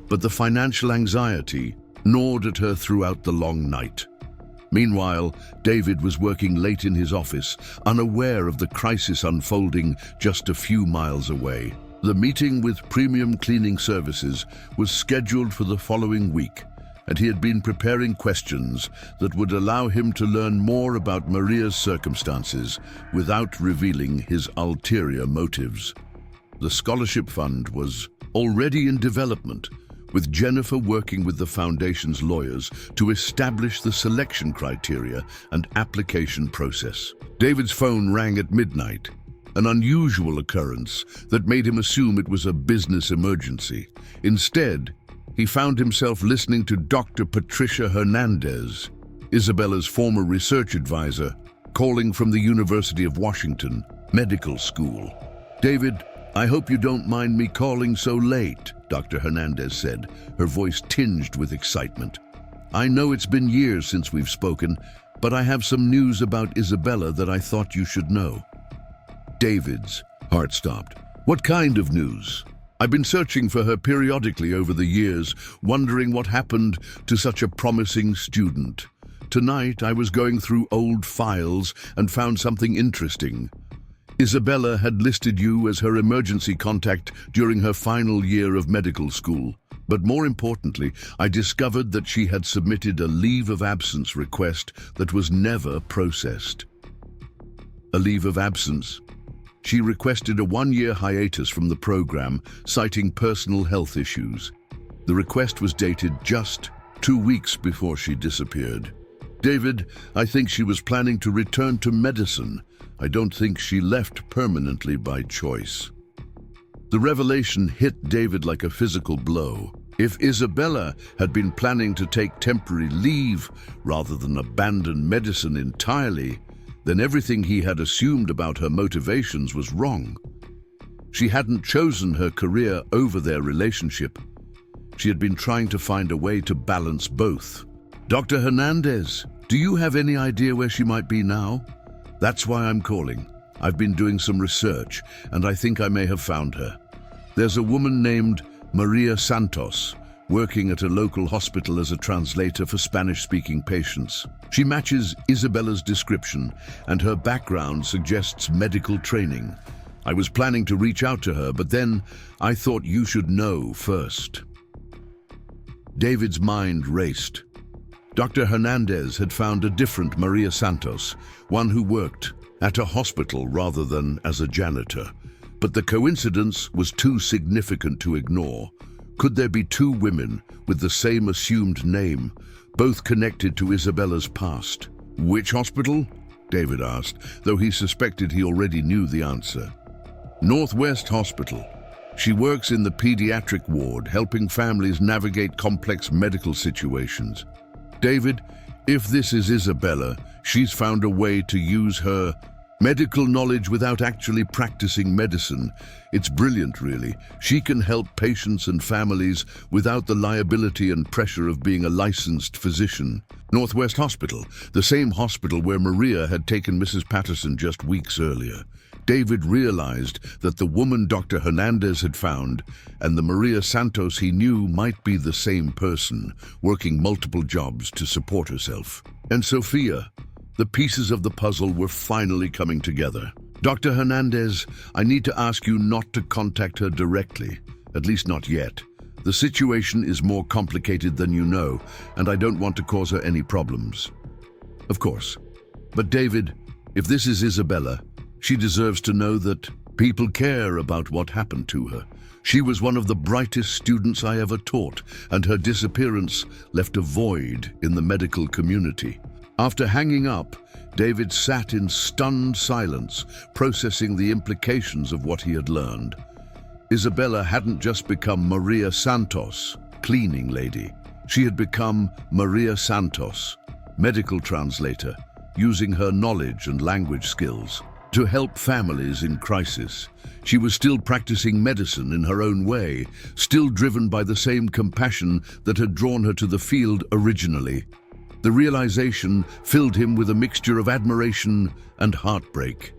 Speaker 1: but the financial anxiety gnawed at her throughout the long night. Meanwhile, David was working late in his office, unaware of the crisis unfolding just a few miles away. The meeting with Premium Cleaning Services was scheduled for the following week, and he had been preparing questions that would allow him to learn more about Maria's circumstances without revealing his ulterior motives. The scholarship fund was already in development, with Jennifer working with the foundation's lawyers to establish the selection criteria and application process. David's phone rang at midnight, an unusual occurrence that made him assume it was a business emergency. Instead, he found himself listening to Dr. Patricia Hernandez, Isabella's former research advisor, calling from the University of Washington Medical School. "David, I hope you don't mind me calling so late," Dr. Hernandez said, her voice tinged with excitement. "I know it's been years since we've spoken, but I have some news about Isabella that I thought you should know." David's heart stopped. "What kind of news? I've been searching for her periodically over the years, wondering what happened to such a promising student. Tonight, I was going through old files and found something interesting. Isabella had listed you as her emergency contact during her final year of medical school. But more importantly, I discovered that she had submitted a leave of absence request that was never processed." A leave of absence? She requested a 1-year hiatus from the program, citing personal health issues. The request was dated just 2 weeks before she disappeared. "David, I think she was planning to return to medicine. I don't think she left permanently by choice." The revelation hit David like a physical blow. If Isabella had been planning to take temporary leave rather than abandon medicine entirely, then everything he had assumed about her motivations was wrong. She hadn't chosen her career over their relationship. She had been trying to find a way to balance both. "Dr. Hernandez, do you have any idea where she might be now? That's why I'm calling. I've been doing some research, and I think I may have found her. There's a woman named Maria Santos, working at a local hospital as a translator for Spanish-speaking patients. She matches Isabella's description, and her background suggests medical training. I was planning to reach out to her, but then I thought you should know first." David's mind raced. Dr. Hernandez had found a different Maria Santos, one who worked at a hospital rather than as a janitor. But the coincidence was too significant to ignore. Could there be 2 women with the same assumed name, both connected to Isabella's past? "Which hospital?" David asked, though he suspected he already knew the answer. "Northwest Hospital. She works in the pediatric ward, helping families navigate complex medical situations. David, if this is Isabella, she's found a way to use her medical knowledge without actually practicing medicine. It's brilliant, really. She can help patients and families without the liability and pressure of being a licensed physician." Northwest Hospital, the same hospital where Maria had taken Mrs. Patterson just weeks earlier. David realized that the woman Dr. Hernandez had found and the Maria Santos he knew might be the same person, working multiple jobs to support herself. And Sophia, the pieces of the puzzle were finally coming together. "Dr. Hernandez, I need to ask you not to contact her directly, at least not yet. The situation is more complicated than you know, and I don't want to cause her any problems. Of course. But David, if this is Isabella, she deserves to know that people care about what happened to her. She was one of the brightest students I ever taught, and her disappearance left a void in the medical community. After hanging up, David sat in stunned silence, processing the implications of what he had learned. Isabella hadn't just become Maria Santos, cleaning lady. She had become Maria Santos, medical translator, using her knowledge and language skills to help families in crisis. She was still practicing medicine in her own way, still driven by the same compassion that had drawn her to the field originally. The realization filled him with a mixture of admiration and heartbreak.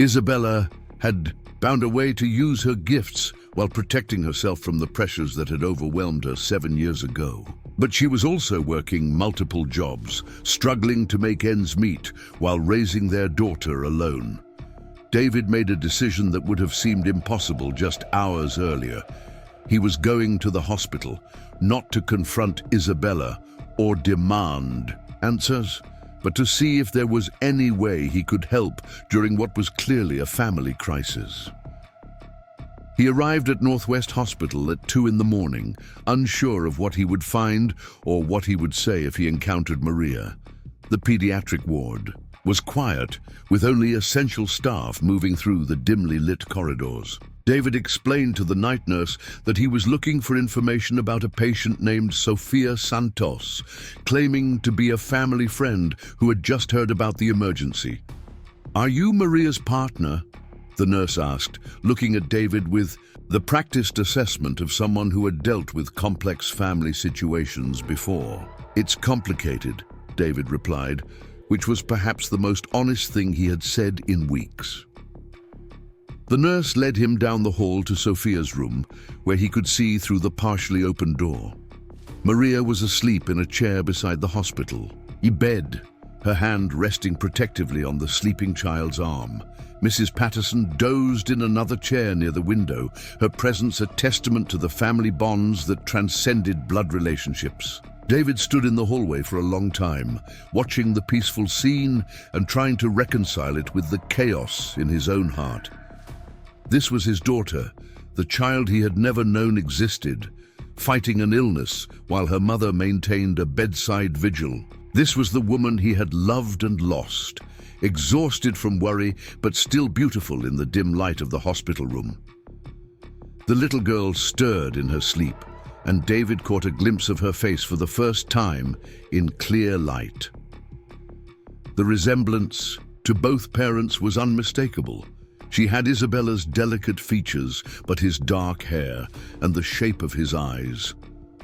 Speaker 1: Isabella had found a way to use her gifts while protecting herself from the pressures that had overwhelmed her 7 years ago. But she was also working multiple jobs, struggling to make ends meet while raising their daughter alone. David made a decision that would have seemed impossible just hours earlier. He was going to the hospital, not to confront Isabella or demand answers, but to see if there was any way he could help during what was clearly a family crisis. He arrived at Northwest Hospital at 2 in the morning, unsure of what he would find or what he would say if he encountered Maria. The pediatric ward was quiet, with only essential staff moving through the dimly lit corridors. David explained to the night nurse that he was looking for information about a patient named Maria Santos, claiming to be a family friend who had just heard about the emergency. "Are you Maria's partner?" the nurse asked, looking at David with the practiced assessment of someone who had dealt with complex family situations before. "It's complicated," David replied, which was perhaps the most honest thing he had said in weeks. The nurse led him down the hall to Sophia's room, where he could see through the partially open door. Maria was asleep in a chair beside the hospital bed, her hand resting protectively on the sleeping child's arm. Mrs. Patterson dozed in another chair near the window, her presence a testament to the family bonds that transcended blood relationships. David stood in the hallway for a long time, watching the peaceful scene and trying to reconcile it with the chaos in his own heart. This was his daughter, the child he had never known existed, fighting an illness while her mother maintained a bedside vigil. This was the woman he had loved and lost, exhausted from worry but still beautiful in the dim light of the hospital room. The little girl stirred in her sleep, and David caught a glimpse of her face for the first time in clear light. The resemblance to both parents was unmistakable. She had Isabella's delicate features, but his dark hair and the shape of his eyes.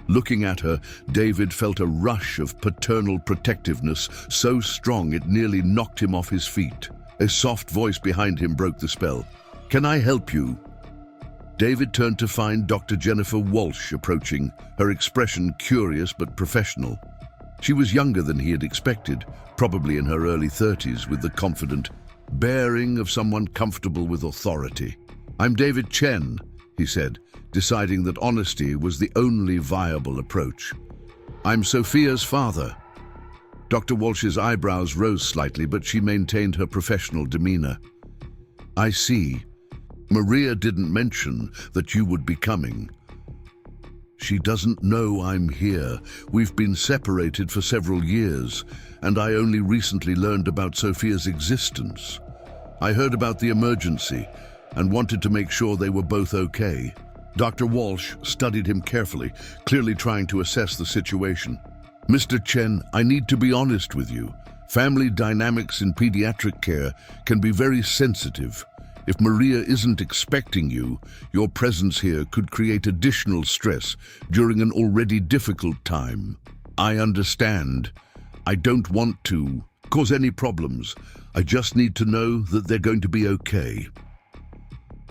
Speaker 1: Looking at her, David felt a rush of paternal protectiveness so strong it nearly knocked him off his feet. A soft voice behind him broke the spell. "Can I help you?" David turned to find Dr. Jennifer Walsh approaching, her expression curious but professional. She was younger than he had expected, probably in her early 30s, with the confident bearing of someone comfortable with authority. "I'm David Chen," he said, deciding that honesty was the only viable approach. "I'm Sophia's father." Dr. Walsh's eyebrows rose slightly, but she maintained her professional demeanor. "I see. Maria didn't mention that you would be coming." "She doesn't know I'm here. We've been separated for several years, and I only recently learned about Sophia's existence. I heard about the emergency and wanted to make sure they were both okay." Dr. Walsh studied him carefully, clearly trying to assess the situation. "Mr. Chen, I need to be honest with you. Family dynamics in pediatric care can be very sensitive. If Maria isn't expecting you, your presence here could create additional stress during an already difficult time. I understand. I don't want to cause any problems. I just need to know that they're going to be okay."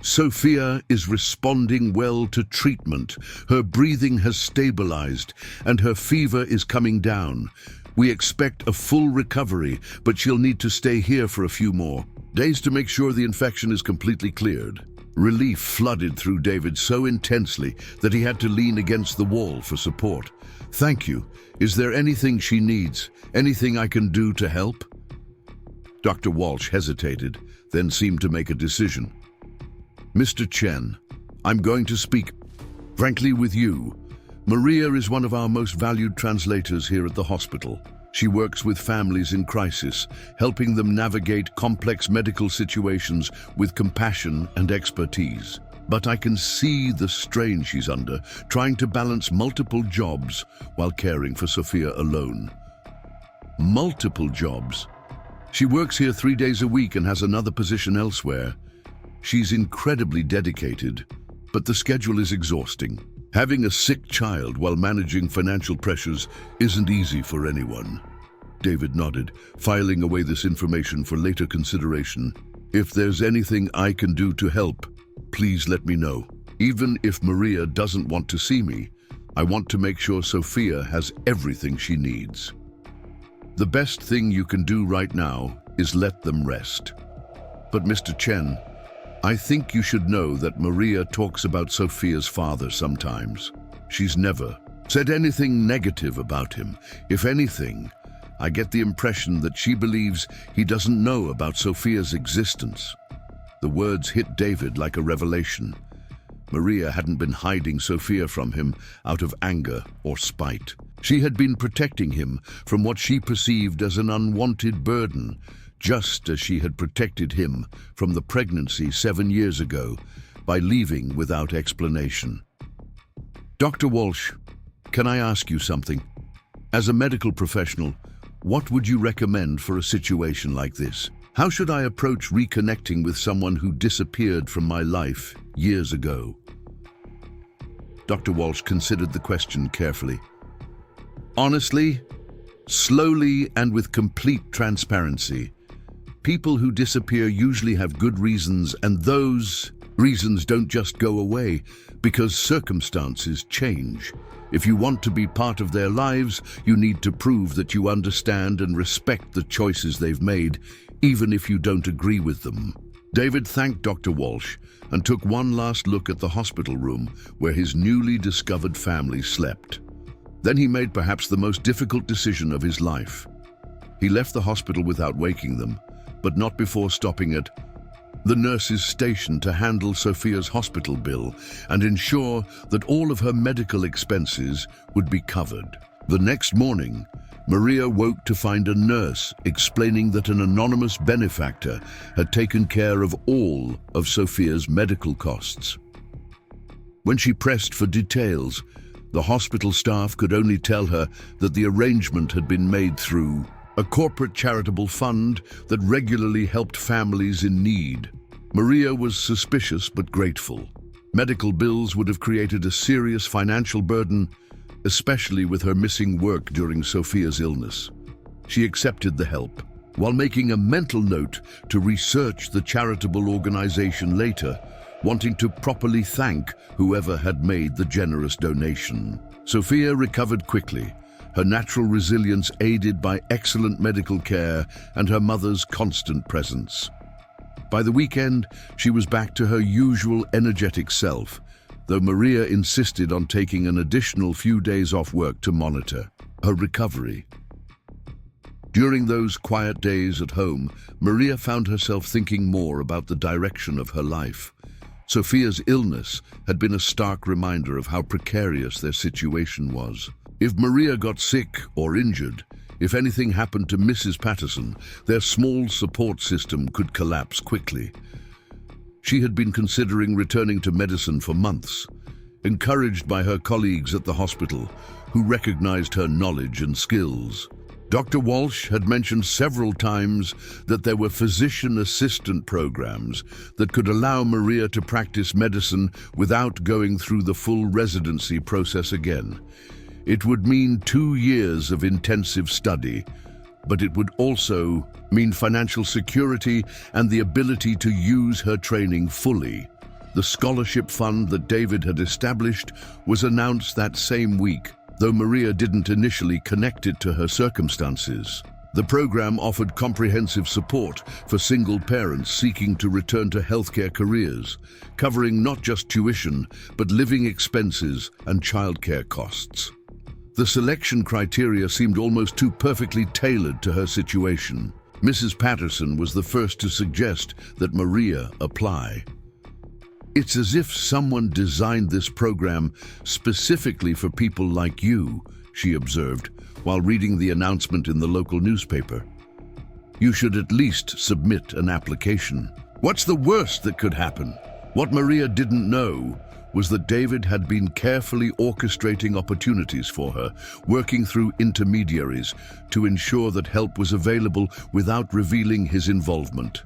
Speaker 1: Sophia is responding well to treatment. Her breathing has stabilized and her fever is coming down. We expect a full recovery, but she'll need to stay here for a few more days to make sure the infection is completely cleared. Relief flooded through David so intensely that he had to lean against the wall for support. "Thank you. Is there anything she needs? Anything I can do to help?" Dr. Walsh hesitated, then seemed to make a decision. "Mr. Chen, I'm going to speak frankly with you. Maria is one of our most valued translators here at the hospital. She works with families in crisis, helping them navigate complex medical situations with compassion and expertise. But I can see the strain she's under, trying to balance multiple jobs while caring for Sophia alone." Multiple jobs? She works here 3 days a week and has another position elsewhere. She's incredibly dedicated, but the schedule is exhausting. Having a sick child while managing financial pressures isn't easy for anyone. David nodded, filing away this information for later consideration. "If there's anything I can do to help, please let me know. Even if Maria doesn't want to see me, I want to make sure Sophia has everything she needs. The best thing you can do right now is let them rest." "But Mr. Chen, I think you should know that Maria talks about Sophia's father sometimes. She's never said anything negative about him. If anything, I get the impression that she believes he doesn't know about Sophia's existence." The words hit David like a revelation. Maria hadn't been hiding Sophia from him out of anger or spite. She had been protecting him from what she perceived as an unwanted burden, just as she had protected him from the pregnancy 7 years ago by leaving without explanation. "Dr. Walsh, can I ask you something? As a medical professional, what would you recommend for a situation like this? How should I approach reconnecting with someone who disappeared from my life years ago?" Dr. Walsh considered the question carefully. "Honestly, slowly and with complete transparency. People who disappear usually have good reasons, and those reasons don't just go away because circumstances change. If you want to be part of their lives, you need to prove that you understand and respect the choices they've made, even if you don't agree with them." David thanked Dr. Walsh and took one last look at the hospital room where his newly discovered family slept. Then he made perhaps the most difficult decision of his life. He left the hospital without waking them, but not before stopping at the nurse's station to handle Sophia's hospital bill and ensure that all of her medical expenses would be covered. The next morning, Maria woke to find a nurse explaining that an anonymous benefactor had taken care of all of Sophia's medical costs. When she pressed for details, the hospital staff could only tell her that the arrangement had been made through a corporate charitable fund that regularly helped families in need. Maria was suspicious but grateful. Medical bills would have created a serious financial burden, especially with her missing work during Sophia's illness. She accepted the help, while making a mental note to research the charitable organization later, wanting to properly thank whoever had made the generous donation. Sophia recovered quickly, her natural resilience aided by excellent medical care and her mother's constant presence. By the weekend, she was back to her usual energetic self, though Maria insisted on taking an additional few days off work to monitor her recovery. During those quiet days at home, Maria found herself thinking more about the direction of her life. Sophia's illness had been a stark reminder of how precarious their situation was. If Maria got sick or injured, if anything happened to Mrs. Patterson, their small support system could collapse quickly. She had been considering returning to medicine for months, encouraged by her colleagues at the hospital, who recognized her knowledge and skills. Dr. Walsh had mentioned several times that there were physician assistant programs that could allow Maria to practice medicine without going through the full residency process again. It would mean 2 years of intensive study, but it would also mean financial security and the ability to use her training fully. The scholarship fund that David had established was announced that same week, though Maria didn't initially connect it to her circumstances. The program offered comprehensive support for single parents seeking to return to healthcare careers, covering not just tuition, but living expenses and childcare costs. The selection criteria seemed almost too perfectly tailored to her situation. Mrs. Patterson was the first to suggest that Maria apply. "It's as if someone designed this program specifically for people like you," she observed, while reading the announcement in the local newspaper. "You should at least submit an application." What's the worst that could happen? What Maria didn't know was that David had been carefully orchestrating opportunities for her, working through intermediaries to ensure that help was available without revealing his involvement.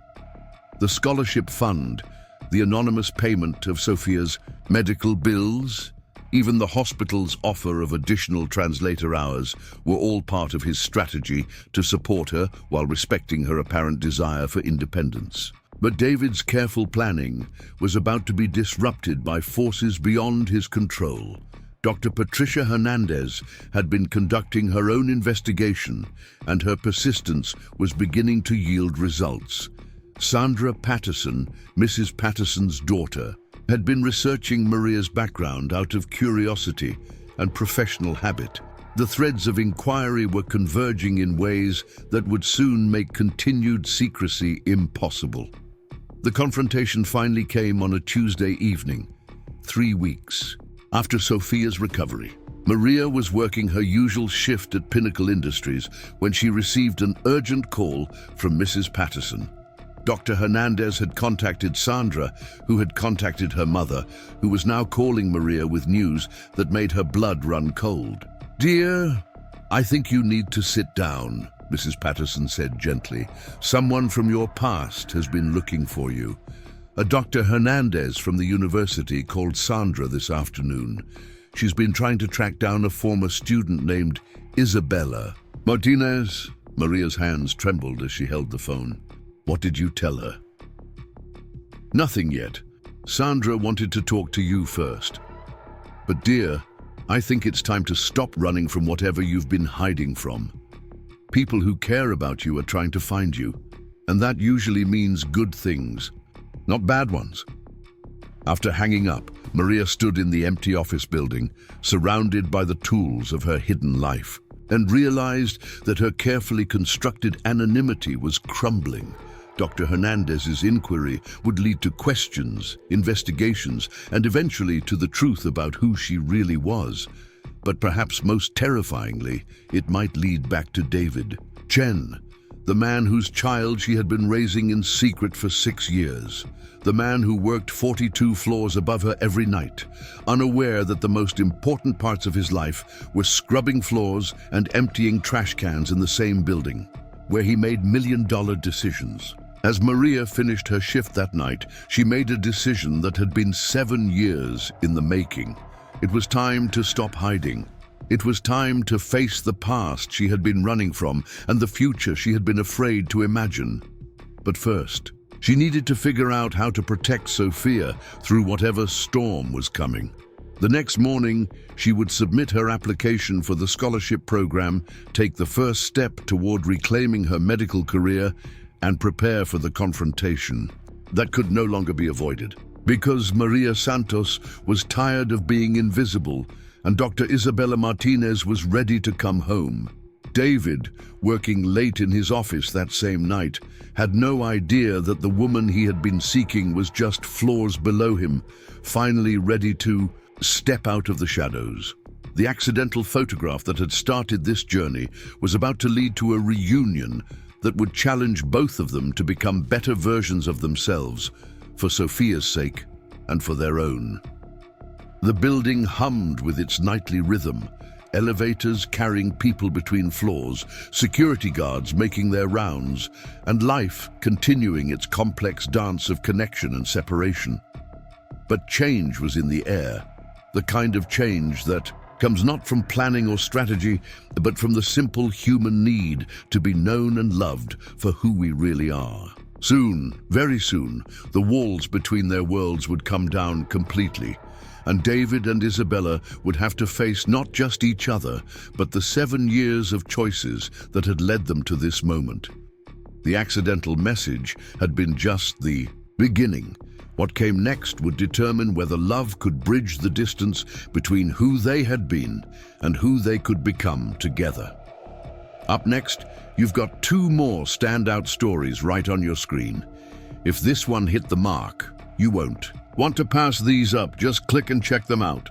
Speaker 1: The scholarship fund, the anonymous payment of Sophia's medical bills, even the hospital's offer of additional translator hours were all part of his strategy to support her while respecting her apparent desire for independence. But David's careful planning was about to be disrupted by forces beyond his control. Dr. Patricia Hernandez had been conducting her own investigation, and her persistence was beginning to yield results. Sandra Patterson, Mrs. Patterson's daughter, had been researching Maria's background out of curiosity and professional habit. The threads of inquiry were converging in ways that would soon make continued secrecy impossible. The confrontation finally came on a Tuesday evening, 3 weeks after Sophia's recovery. Maria was working her usual shift at Pinnacle Industries when she received an urgent call from Mrs. Patterson. Dr. Hernandez had contacted Sandra, who had contacted her mother, who was now calling Maria with news that made her blood run cold. "Dear, I think you need to sit down," Mrs. Patterson said gently. "Someone from your past has been looking for you. A Dr. Hernandez from the university called Sandra this afternoon. She's been trying to track down a former student named Isabella Martinez." Maria's hands trembled as she held the phone. "What did you tell her?" "Nothing yet. Sandra wanted to talk to you first. But dear, I think it's time to stop running from whatever you've been hiding from. People who care about you are trying to find you, and that usually means good things, not bad ones." After hanging up, Maria stood in the empty office building, surrounded by the tools of her hidden life, and realized that her carefully constructed anonymity was crumbling. Dr. Hernandez's inquiry would lead to questions, investigations, and eventually to the truth about who she really was. But perhaps most terrifyingly, it might lead back to David. Chen, the man whose child she had been raising in secret for 6 years. The man who worked 42 floors above her every night, unaware that the most important parts of his life were scrubbing floors and emptying trash cans in the same building, where he made million-dollar decisions. As Maria finished her shift that night, she made a decision that had been 7 years in the making. It was time to stop hiding. It was time to face the past she had been running from and the future she had been afraid to imagine. But first, she needed to figure out how to protect Sophia through whatever storm was coming. The next morning, she would submit her application for the scholarship program, take the first step toward reclaiming her medical career, and prepare for the confrontation that could no longer be avoided. Because Maria Santos was tired of being invisible and Dr. Isabella Martinez was ready to come home. David, working late in his office that same night, had no idea that the woman he had been seeking was just floors below him, finally ready to step out of the shadows. The accidental photograph that had started this journey was about to lead to a reunion that would challenge both of them to become better versions of themselves, for Sophia's sake and for their own. The building hummed with its nightly rhythm, elevators carrying people between floors, security guards making their rounds, and life continuing its complex dance of connection and separation. But change was in the air, the kind of change that comes not from planning or strategy, but from the simple human need to be known and loved for who we really are. Soon, very soon, the walls between their worlds would come down completely, and David and Isabella would have to face not just each other, but the 7 years of choices that had led them to this moment. The accidental message had been just the beginning. What came next would determine whether love could bridge the distance between who they had been and who they could become together. Up next, you've got 2 more standout stories right on your screen. If this one hit the mark, you won't. Want to pass these up? Just click and check them out.